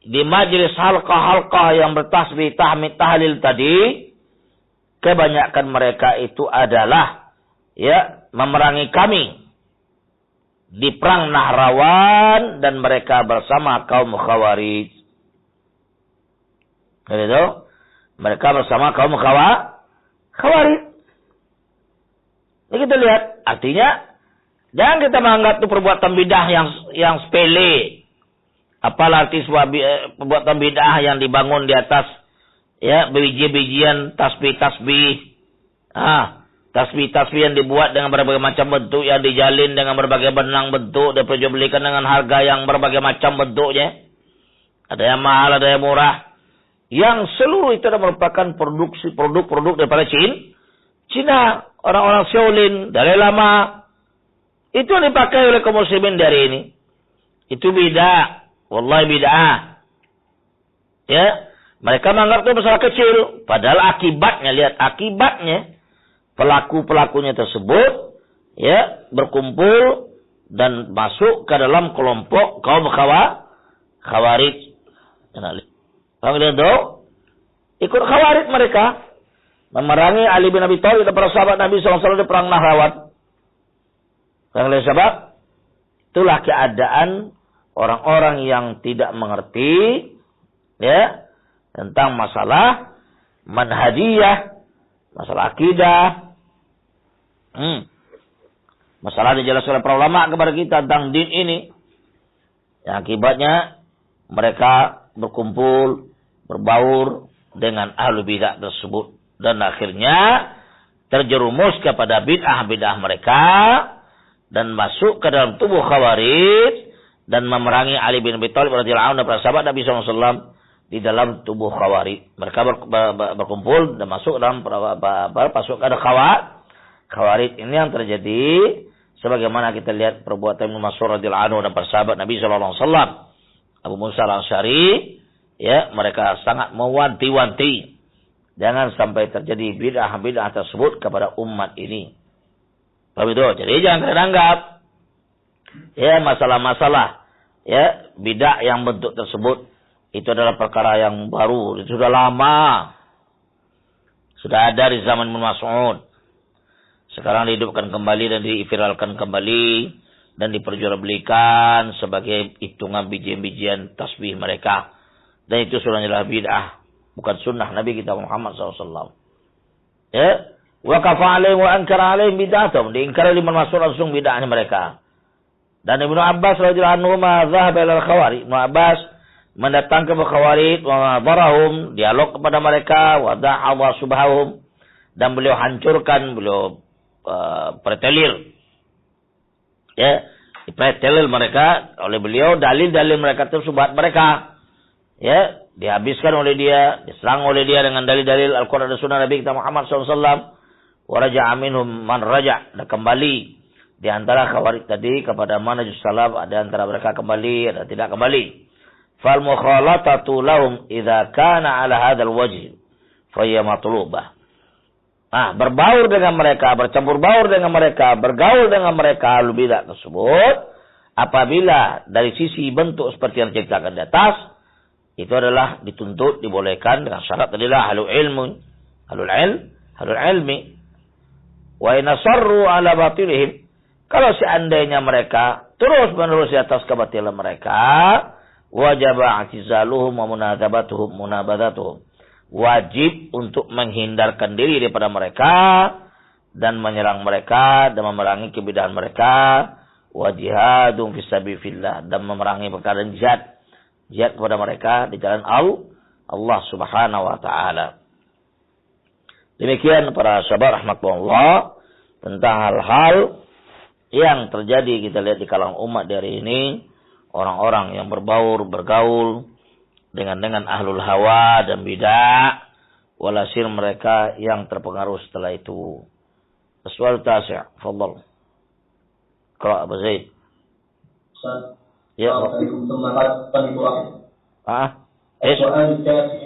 di majlis halqah-halqah yang bertasbih, tahmid, tahlil tadi, kebanyakan mereka itu adalah, ya, memerangi kami di perang Nahrawan, dan mereka bersama kaum Khawarij. Gitu. Mereka bersama kaum Khawarij. Ini kita lihat, artinya jangan kita menganggap itu perbuatan bidah yang sepele. Apalagi sebuah perbuatan bidah yang dibangun di atas, ya, biji-bijian tasbih-tasbih, Tasbih-tasbih yang dibuat dengan berbagai macam bentuk, yang dijalin dengan berbagai benang bentuk, diperjualbelikan dengan harga yang berbagai macam bentuknya. Ada yang mahal, ada yang murah. Yang seluruh itu adalah merupakan produk-produk daripada Cina. Orang-orang Shaolin dari lama. Itu yang dipakai oleh kaum muslimin dari ini. Itu bid'ah. Wallahi bid'ah. Ya. Mereka menganggap itu masalah kecil. Padahal akibatnya, lihat akibatnya. Pelaku-pelakunya tersebut. Ya. Berkumpul. Dan masuk ke dalam kelompok kaum Khawarij. Paham itu? Ikut Khawarij mereka. Memerangi Ali bin Abi Thalib dan para sahabat Nabi SAW di perang Nahrawan. Oleh sebab itulah keadaan orang-orang yang tidak mengerti ya tentang masalah manhajiyah, masalah akidah. Masalah dijelaskan oleh para ulama kepada kita tentang din ini. Yang akibatnya mereka berkumpul, berbaur dengan ahlu bidah tersebut. Dan akhirnya terjerumus kepada bid'ah-bid'ah mereka dan masuk ke dalam tubuh Khawarij dan memerangi Ali bin Abi Thalib radhiyallahu anhu dan para sahabat Nabi SAW di dalam tubuh Khawarij. Mereka berkumpul dan masuk dalam pasukan Khawarij. Ini yang terjadi sebagaimana kita lihat perbuatan Ibnu Mas'ud radhiyallahu anhu dan para sahabat Nabi SAW. Abu Musa al-Asy'ari ya, mereka sangat mewanti-wanti jangan sampai terjadi bid'ah-bid'ah tersebut kepada umat ini. Jadi jangan kalian anggap ya masalah-masalah ya bid'ah yang bentuk tersebut itu adalah perkara yang baru. Itu sudah lama. Sudah ada di zaman Ibnu Mas'ud. Sekarang dihidupkan kembali dan diviralkan kembali dan diperjualbelikan sebagai hitungan bijian-bijian tasbih mereka. Dan itu sudah adalah bid'ah. Bukan sunnah Nabi kita Muhammad SAW. Ya. Wa kafa alaihim wa ankara alaihim bid'atum. Diingkari Ibnu Mas'ud langsung bid'ahnya mereka. Dan Ibnu Abbas radhiyallahu anhu ma dhahaba ila al-Khawarij. Ibnu Abbas mendatang ke Khawarij wa barahum, dialog kepada mereka, wa da'a subhahum, dan beliau hancurkan, beliau pretelir. Ya, pretelir mereka oleh beliau, dalil-dalil mereka itu subhat mereka. Ya, dihabiskan oleh dia, diserang oleh dia dengan dalil-dalil Al-Quran dan Sunnah Nabi kita Muhammad SAW. Wa raja'a minhum man raja'. Dan kembali di antara Khawarij tadi kepada manhajus salaf, ada antara mereka kembali, ada tidak kembali. Fal mukhalatatu lahum idza kana ala hadzal wajh fa hiya matlubah. Berbaur dengan mereka, bercampur baur dengan mereka, bergaul dengan mereka ahlu bidah tersebut apabila dari sisi bentuk seperti yang diceritakan di atas, itu adalah dituntut, dibolehkan dengan syarat adalah halul ilmi. Wa inasarru ala batilihim. Kalau seandainya mereka terus menerus di atas kebatilan mereka, wajib i'tizaluhum wa munabadatuhum. Wajib untuk menghindarkan diri daripada mereka dan menyerang mereka dan memerangi kebidahan mereka. Wa jihadun fisabilillah, dan memerangi perkara jihad kepada mereka di jalan Allah Subhanahu wa taala. Demikian para sahabat rahmatullah tentang hal-hal yang terjadi kita lihat di kalangan umat dari ini, orang-orang yang bergaul dengan ahlul hawa dan bidah, walhasil mereka yang terpengaruh setelah itu. As-su'al tasi', fadhal. Qira' Abu Zaid. Ya. السؤال التاسع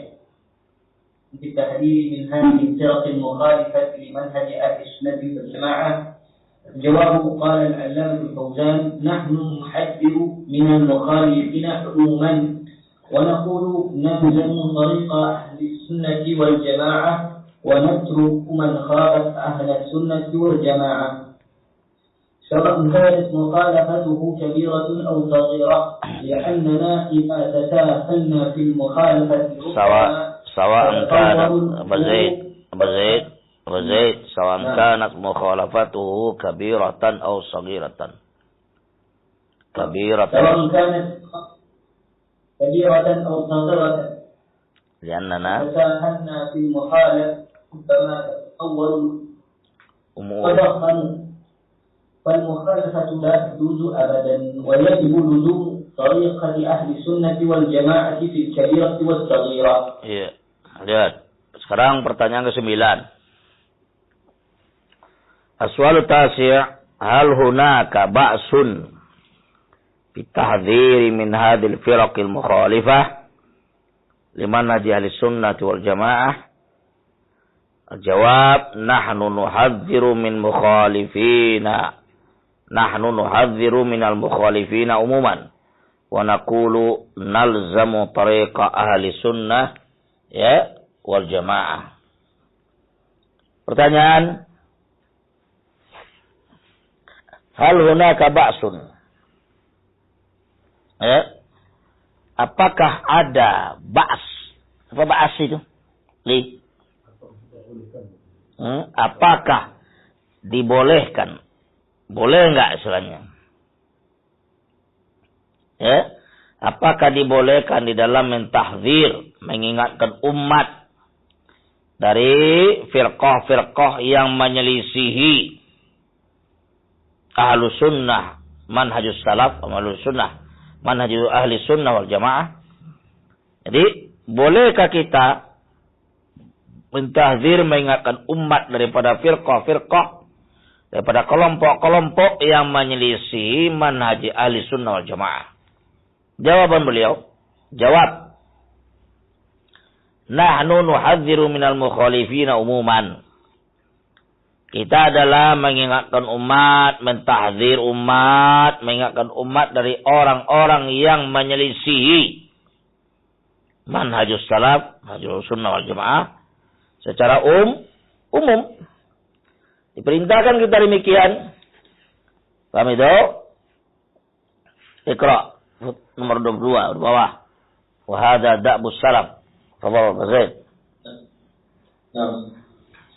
بالتحذير من هذه الفرق المخالفة لمنهج أهل السنة والجماعة. الجواب قال العلامة الفوزان: نحن نحذر من المخالفين عموما ونقول نلزم طريق أهل السنة والجماعة ونترك من خالف أهل السنة والجماعة سواء كانت مخالفته كبيرة أو صغيرة، لأننا إذا تساهلنا في المخالفة سواء كانت سواء كانت مخالفته كبيرة أو صغيرة. سواء كانت كبيرة أو صغيرة، لأننا تساهلنا في المخالفة كما تتصور فالمخالفة لا تجوز أبدا ويجب لزوم طريقة أهل السنة والجماعة في الكبيرة والصغيرة. Iya, lihat. Sekarang pertanyaan ke-9. As-su'alu tasi', hal hunaka ba'sun fi tahdhiri min hadhil firaqil mukhalifah limanhaji ahli sunnati wal jamaah? Al-jawab, nahnu nuhadhdhiru min mukhalifina. Nahnu nuhadhdhiru minal mukhalifina umuman. Wa naqulu nalzamu tariqa ahli sunnah ya wal jamaah. Pertanyaan, hal hunaka ba'sun? Ya. Apakah ada ba's? Apa ba's itu? Apakah dibolehkan? Boleh enggak istilahnya? Ya. Apakah dibolehkan di dalam mentahdzir, mengingatkan umat dari firqah-firqah yang menyelisihi ahlus sunnah, manhajus salaf, ahlus sunnah, manhajus ahli sunnah wal jamaah? Jadi, bolehkah kita mentahdzir, mengingatkan umat daripada firqah-firqah, daripada kelompok-kelompok yang menyelisih manhaj ahli sunnah wal jamaah? Jawaban beliau, jawab, nahnu nuhadziru minal mukhalifina umuman. Kita adalah mengingatkan umat, mentahdzir umat, mengingatkan umat dari orang-orang yang menyelisihi manhajus salaf, manhajus sunnah wal jamaah secara umum. Diperintahkan kita demikian. Paham itu? Iqra nomor 22 di bawah. Wa hadza da'bus salaf. Fadhal Zaid.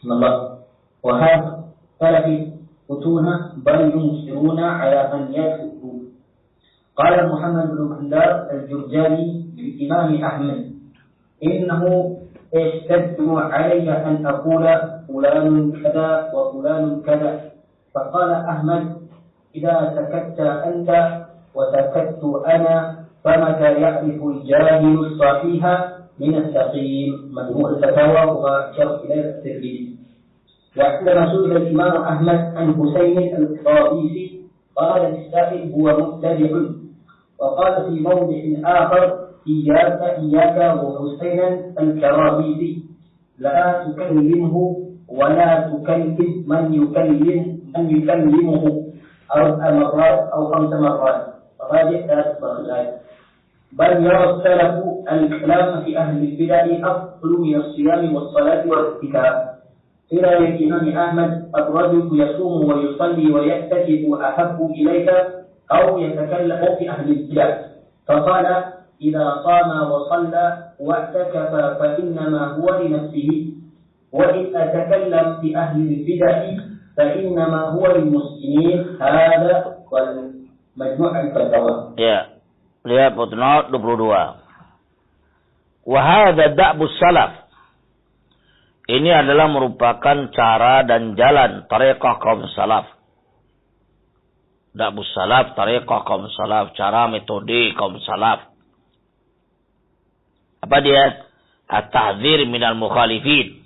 Nah, وهذا سلف فتونا بل ينكرون على من يكفر. قال محمد بن كندار الجرجاني للإمام أحمد إنه اشتد علي أن أقول فلان كذا وفلان كذا، فقال أحمد إذا سكت أنت وسكت أنا فمتى يعرف الجاهل الصحيح من السقيم؟ مجموع الفتاوى وشرح إلى الترمذي. وعندما سئل الإمام أحمد عن حسين القرابيسي قال السائل هو مبتدع، وقال في موضع آخر إياك وحسينا الكرابيسي لا تكلمه ولا تكلم من يكلمه 4 مرات أو 5 مرات. راجع 3 مرات. بل يرى السلف الكلام في أهل البدع أفضل من الصيام والصلاة والزكاة. قيل للإمام أحمد الرجل يصوم ويصلي ويعتكف أحب إليك أو يتكلم في أهل البدع؟ فقال إذا صام وصلى واعتكف فإنما هو لنفسه، وإن أتكلم في أهل البدع فإنما هو للمسلمين. هذا والمجموع الفتاوى. Ya, lihat footnote 22. Wa hadza da'bus salaf. Ini adalah merupakan cara dan jalan tariqah kaum salaf. Da'bus salaf, tariqah kaum salaf, cara metode kaum salaf. Apa dia? At-tahdzir minal mukhalifin.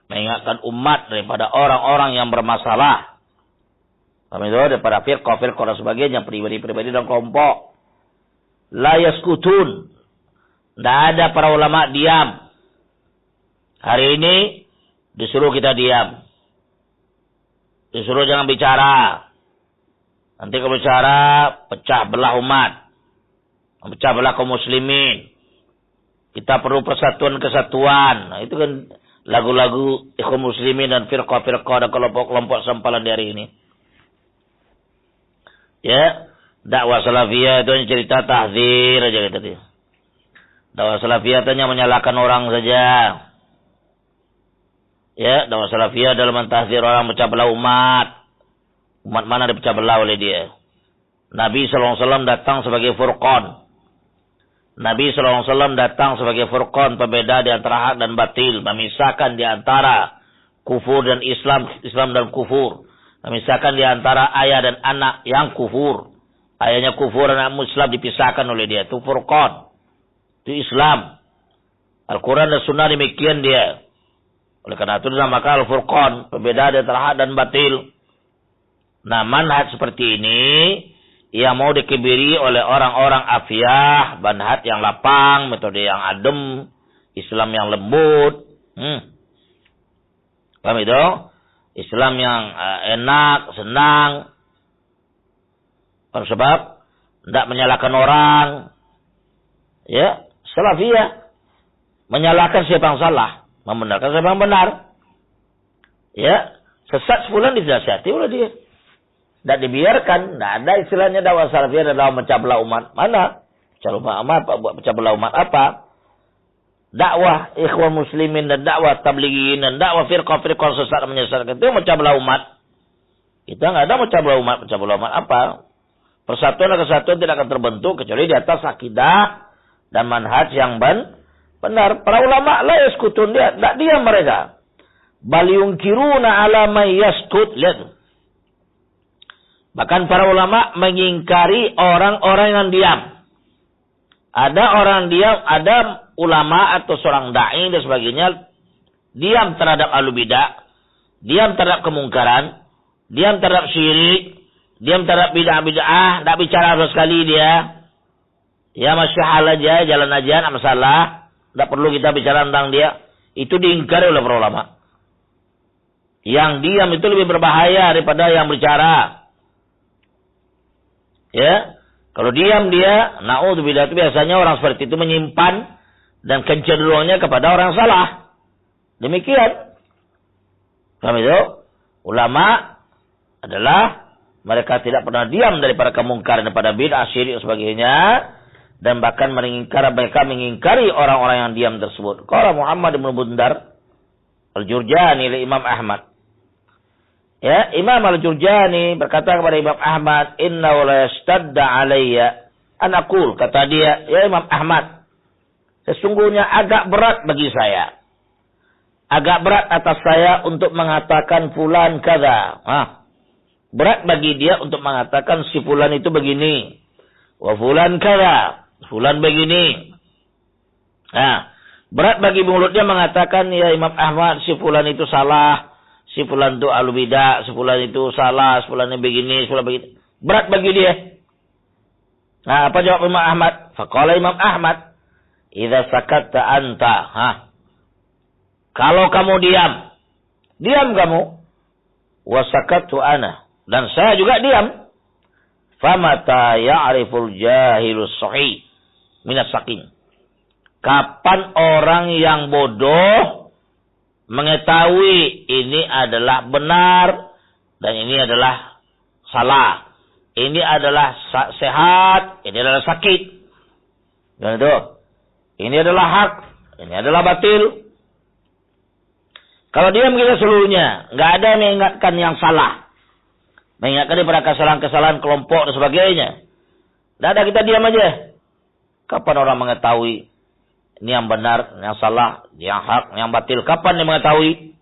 Mengingatkan umat daripada orang-orang yang bermasalah. Kami itu daripada firqah-firqah dan sebagainya, pribadi-pribadi dan kelompok. La yaskutun. Tidak ada para ulama diam. Hari ini disuruh kita diam. Disuruh jangan bicara. Nanti kalau bicara pecah belah umat. Pecah belah kaum muslimin. Kita perlu persatuan-kesatuan. Nah, itu kan lagu-lagu ikhwan muslimin dan firqah-firqah dan kelompok-kelompok sempalan di hari ini. Ya, dakwah salafiyah itu hanya cerita tahdzir aja gitu dia. Dakwah salafiyah hanya menyalahkan orang saja. Ya, dakwah salafiyah dalam mentahdzir orang pecah belah umat. Umat mana dipecah belah oleh dia? Nabi SAW datang sebagai furqan. Nabi SAW datang sebagai furqan, pembeda di antara hak dan batil, memisahkan di antara kufur dan Islam, Islam dan kufur. Misalkan di antara ayah dan anak yang kufur. Ayahnya kufur dan anak Islam dipisahkan oleh dia. Itu furqan. Itu Islam. Al-Quran dan Sunnah demikian dia. Oleh karena itu dinamakan Al-Furqan. Perbedaan antara hak dan batil. Nah, manhaj seperti ini yang mau dikebiri oleh orang-orang afiyah. Manhaj yang lapang. Metode yang adem. Islam yang lembut. Paham itu? Islam yang enak, senang. Sebab tidak menyalahkan orang. Ya, salafiyah. Menyalahkan siapa yang salah. Membenarkan siapa yang benar. Ya, sesat sebulan dinasihati oleh dia. Tidak dibiarkan. Tidak ada istilahnya dakwah salafiyah dan dakwah pecah belah umat. Mana? Pecah belah umat apa? Dakwah ikhwan muslimin dan dakwah tablighin dan dakwah firqah-firqah sesat menyesatkan itu pecah belah umat. Kita nggak ada pecah belah umat. Pecah belah umat apa? Persatuan dan kesatuan tidak akan terbentuk kecuali di atas akidah dan manhaj yang benar. Para ulama la yaskutun, dia tidak diam mereka. Bal yunkiruna ala may yaskut. Lihat. Bahkan para ulama mengingkari orang-orang yang diam. Ada orang diam, ada ulama atau seorang dai dan sebagainya diam terhadap ahlu bidah, diam terhadap kemungkaran, diam terhadap syirik, diam terhadap bid'ah, tidak bicara sama sekali dia. Ya masyahal aja, jalan aja, tidak masalah. Tidak perlu kita bicara tentang dia. Itu diingkari oleh para ulama. Yang diam itu lebih berbahaya daripada yang bicara. Ya. Kalau diam dia, na'udzubillah, itu biasanya orang seperti itu menyimpan dan kecenderungannya kepada orang salah. Demikian. Paham itu? Ulama adalah mereka tidak pernah diam daripada kemungkaran, daripada bid'ah, syirik dan sebagainya. Dan bahkan mereka mengingkari orang-orang yang diam tersebut. Qala Muhammad bin Bundar Al-Jurjani li Imam Ahmad. Ya, Imam Al-Jurjani berkata kepada Imam Ahmad, "Inna la yastadda alayya an aqul," kata dia, "Ya Imam Ahmad, sesungguhnya agak berat bagi saya. Agak berat atas saya untuk mengatakan fulan kada." Berat bagi dia untuk mengatakan si fulan itu begini. Wa fulan kada, fulan begini. Berat bagi mulutnya mengatakan, "Ya Imam Ahmad, si fulan itu salah. Si fulan itu ahlu bidah, si fulan itu salah, si fulan ini begini, si fulan begini." Berat bagi dia. Nah, apa jawab Imam Ahmad? Faqala Imam Ahmad, "Idza sakatta anta." Kalau kamu diam kamu. Wa sakattu ana, dan saya juga diam. Famata ya'riful jahilus sahih minas sakin. Kapan orang yang bodoh mengetahui ini adalah benar dan ini adalah salah, ini adalah sehat, ini adalah sakit, dan itu ini adalah hak, ini adalah batil. Kalau dia mengira seluruhnya, nggak ada yang mengingatkan yang salah, mengingatkan daripada kesalahan-kesalahan kelompok dan sebagainya. Tidak ada, kita diam aja. Kapan orang mengetahui ini yang benar, yang salah, yang hak, yang batil? Kapan dia mengetahui?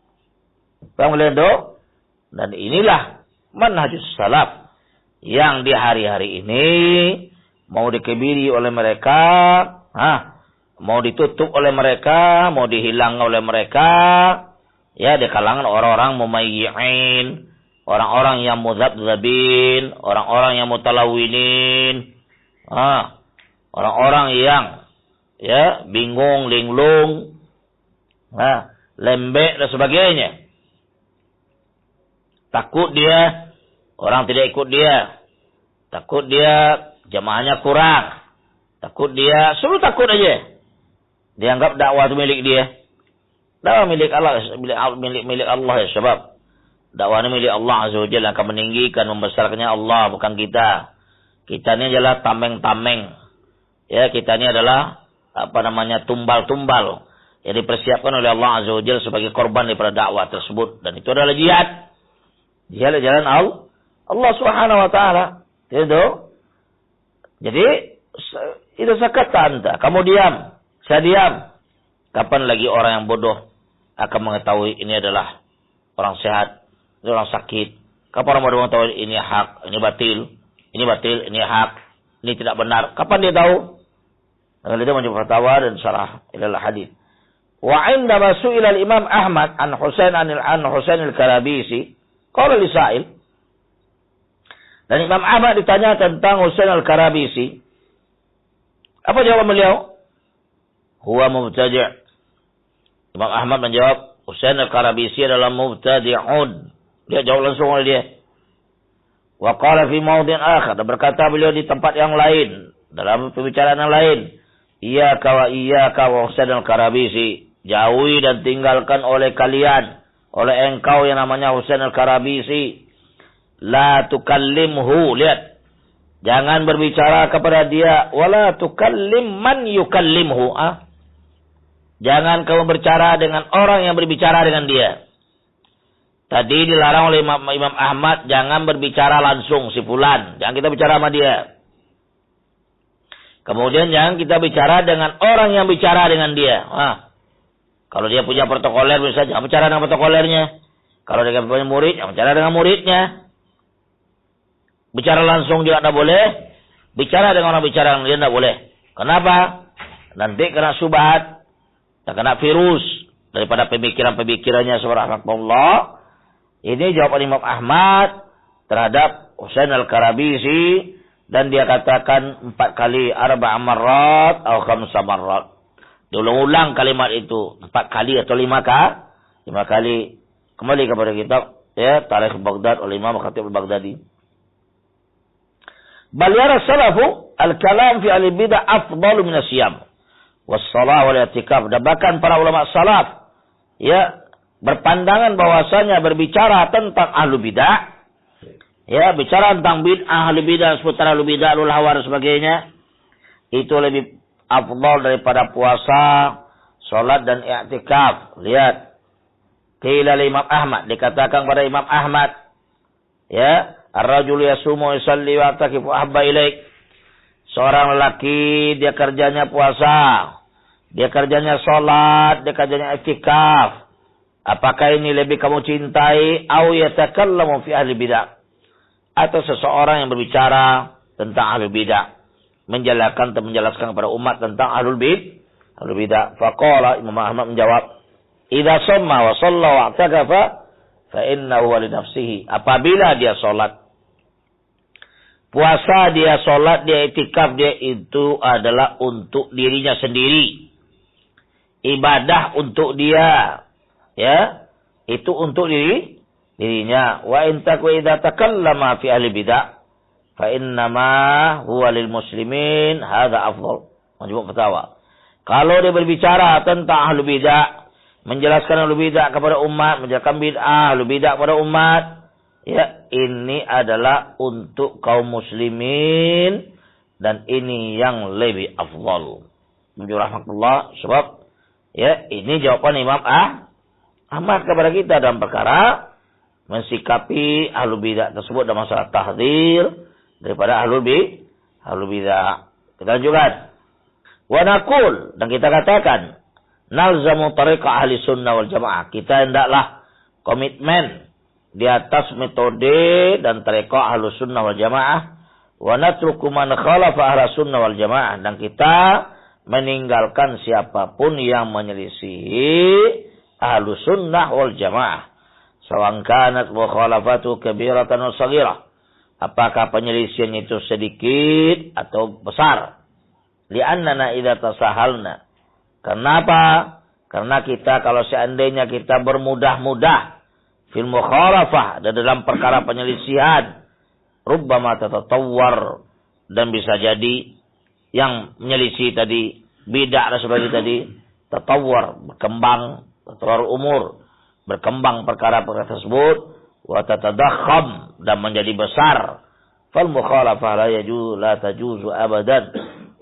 Paham kalian itu? Dan inilah manhajus salaf yang di hari-hari ini mau dikebiri oleh mereka, mau ditutup oleh mereka, mau dihilang oleh mereka, ya di kalangan orang-orang mumayyi'in, orang-orang yang mudzabdzabin, orang-orang yang mutalawinin, orang-orang yang ya bingung, linglung, lembek dan sebagainya. Takut dia, orang tidak ikut dia. Takut dia, jamaahnya kurang. Takut dia, suruh takut aja. Dianggap dakwah itu milik dia. Dakwah milik Allah, milik Allah ya sebab. Dakwah ini milik Allah Azza wa Jalla, akan meninggikan, membesarkannya Allah, bukan kita. Kita ini adalah tameng-tameng. Ya, kita ini adalah tumbal-tumbal yang dipersiapkan oleh Allah Azza wa Jalla sebagai korban daripada dakwah tersebut, dan itu adalah jihad. Jihad jalan Allah Subhanahu wa taala. Itu. Jadi itu sakata anta, kamu diam, saya diam. Kapan lagi orang yang bodoh akan mengetahui ini adalah orang sehat, orang sakit. Kapan orang tahu ini hak, ini batil, ini hak, ini tidak benar? Kapan dia tahu? Dengan dia menjawab fatwa dan syarah ilal hadis. Wa indama su'ila al-Imam Ahmad an Husain al-Karabisi, qala li sa'il. Dan Imam Ahmad ditanya tentang Husain al-Karabisi. Apa jawaban beliau? Huwa mubtadi'. Imam Ahmad menjawab, Husain al-Karabisi adalah mubtadi'un. Dia jawab langsung oleh dia. Wa qala fi mawdin akhar. Dan berkata beliau di tempat yang lain, dalam pembicaraan yang lain, Iyyaka wa Husain al-Karabisi. Jauhi dan tinggalkan oleh kalian, oleh engkau yang namanya Husain al-Karabisi. La tukallimhu. Lihat. Jangan berbicara kepada dia. Wala tukallim man yukallimhu. Jangan kamu berbicara dengan orang yang berbicara dengan dia. Tadi dilarang oleh Imam Ahmad, jangan berbicara langsung si fulan. Jangan kita bicara sama dia. Kemudian jangan kita bicara dengan orang yang bicara dengan dia. Kalau dia punya protokoler, misalnya, jangan bicara dengan protokolernya. Kalau dia punya murid, jangan bicara dengan muridnya. Bicara langsung juga tidak boleh. Bicara dengan orang bicara dengan dia tidak boleh. Kenapa? Nanti kena subhat. Dan kena virus. Daripada pemikiran-pemikirannya subhanallah. Ini jawaban Imam Ahmad terhadap Husain al-Karabisi. Dan dia katakan 4 kali. 4 marrat atau 5 marrat. Diulang-ulang kalimat itu. 4 kali atau 5 kali. Kembali kepada kitab. Ya, Tarikh Baghdad oleh Imam Khatib al-Baghdadi. Bal yara salafu al-kalam fi al-bidah afdalu min as-siyam was-shalah wal-i'tikaf. Dan bahkan para ulama salaf ya berpandangan bahwasanya berbicara tentang ahlu bidah, ya bicara tentang bid'ah, ahlu bidah, seputar ahlu bidah, ahlu hawa dan sebagainya, itu lebih afdal daripada puasa, salat dan i'tikaf. Lihat. Qila li Imam Ahmad, dikatakan pada Imam Ahmad, ya, ar-rajul yasumu yusalli wa ya'takifu ahabba ilaik. Seorang lelaki dia kerjanya puasa, dia kerjanya salat, dia kerjanya i'tikaf. Apakah ini lebih kamu cintai? Au yatakallamu fi ahli bidah. Atau seseorang yang berbicara tentang ahli bidah, menjelaskan kepada umat tentang ahlul bidah. Faqala Imam Ahmad menjawab, idza shamma wa shalla wa i'takafa fa innahu li nafsihi. Apabila dia salat, puasa, dia salat, dia i'tikaf, dia itu adalah untuk dirinya sendiri. Ibadah untuk dia. Ya, itu untuk dirinya. Wa in takwa idza takallama fi ahli bidah fa innama huwa lil muslimin hadza afdal. Majmu' Fatawa. Kalau dia berbicara tentang ahli bidah, menjelaskan ahli bidah kepada umat, menjelaskan bid'ah ahli bidah kepada umat, ya, ini adalah untuk kaum muslimin dan ini yang lebih afdal. Menurut rahmatullah, sebab ya ini jawaban Imam Ahmad kepada kita dalam perkara mensikapi ahlul bidah tersebut dalam masalah tahdzir daripada ahlul bidah. Kita lanjutkan. Wa naqul, dan kita katakan, nalzamu tariqah ahli sunnah wal jamaah. Kita hendaklah komitmen di atas metode dan tariqah ahli sunnah wal jamaah. Wa natruku man khalafa ahli sunnah wal jamaah. Dan kita meninggalkan siapapun yang menyelisihi ahlu sunnah wal jamaah. Sawan kanat mukhalafatu kabiratan wa saghirah. Apakah penyelisihan itu sedikit atau besar? Li'annana idza tasahalna. Kenapa? Karena kita kalau seandainya kita bermudah-mudah fil mukhalafah dalam perkara penyelisihan, rubbama tatatawwar, dan bisa jadi yang menyelisih tadi bid'ah dan sebagainya tadi tatawwar, berkembang, tatawwur umur, berkembang perkara-perkara tersebut, wa tatadakham, dan menjadi besar. Fal mukhalafah la tajuzu abadan.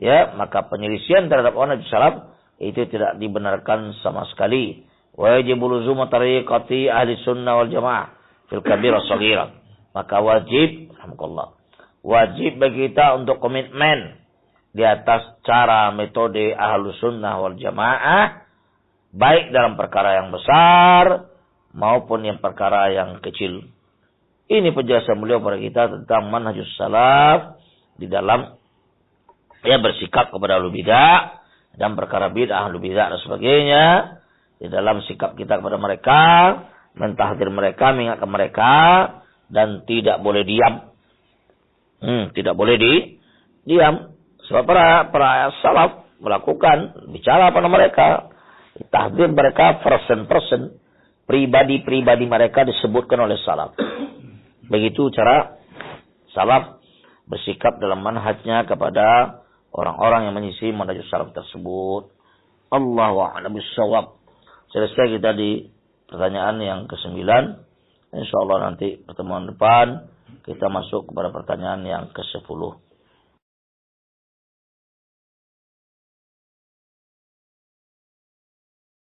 Ya, maka penyelisihan terhadap orang salaf itu tidak dibenarkan sama sekali. Wa yajibu luzumu tariqati ahli sunnah wal jamaah fil kabirah shaghirah. Maka wajib, alhamdulillah, wajib bagi kita untuk komitmen di atas cara metode ahlu sunnah wal jamaah, baik dalam perkara yang besar maupun yang perkara yang kecil. Ini penjelasan beliau kepada kita tentang manhajus salaf di dalam bersikap kepada ahlu bidah dan perkara bid'ah, ahlu bidah dan sebagainya. Di dalam sikap kita kepada mereka, mentahdir mereka, mengingatkan mereka, dan tidak boleh diam. Tidak boleh diam. Sebab para salaf melakukan, bicara pada mereka, tahdir mereka person, pribadi-pribadi mereka disebutkan oleh salaf. Begitu cara salaf bersikap dalam manhajnya kepada orang-orang yang menyisi manhaj salaf tersebut. Allahu a'lam bissawab. Selesai kita di pertanyaan yang ke-9. Insyaallah nanti pertemuan depan kita masuk kepada pertanyaan yang ke-10.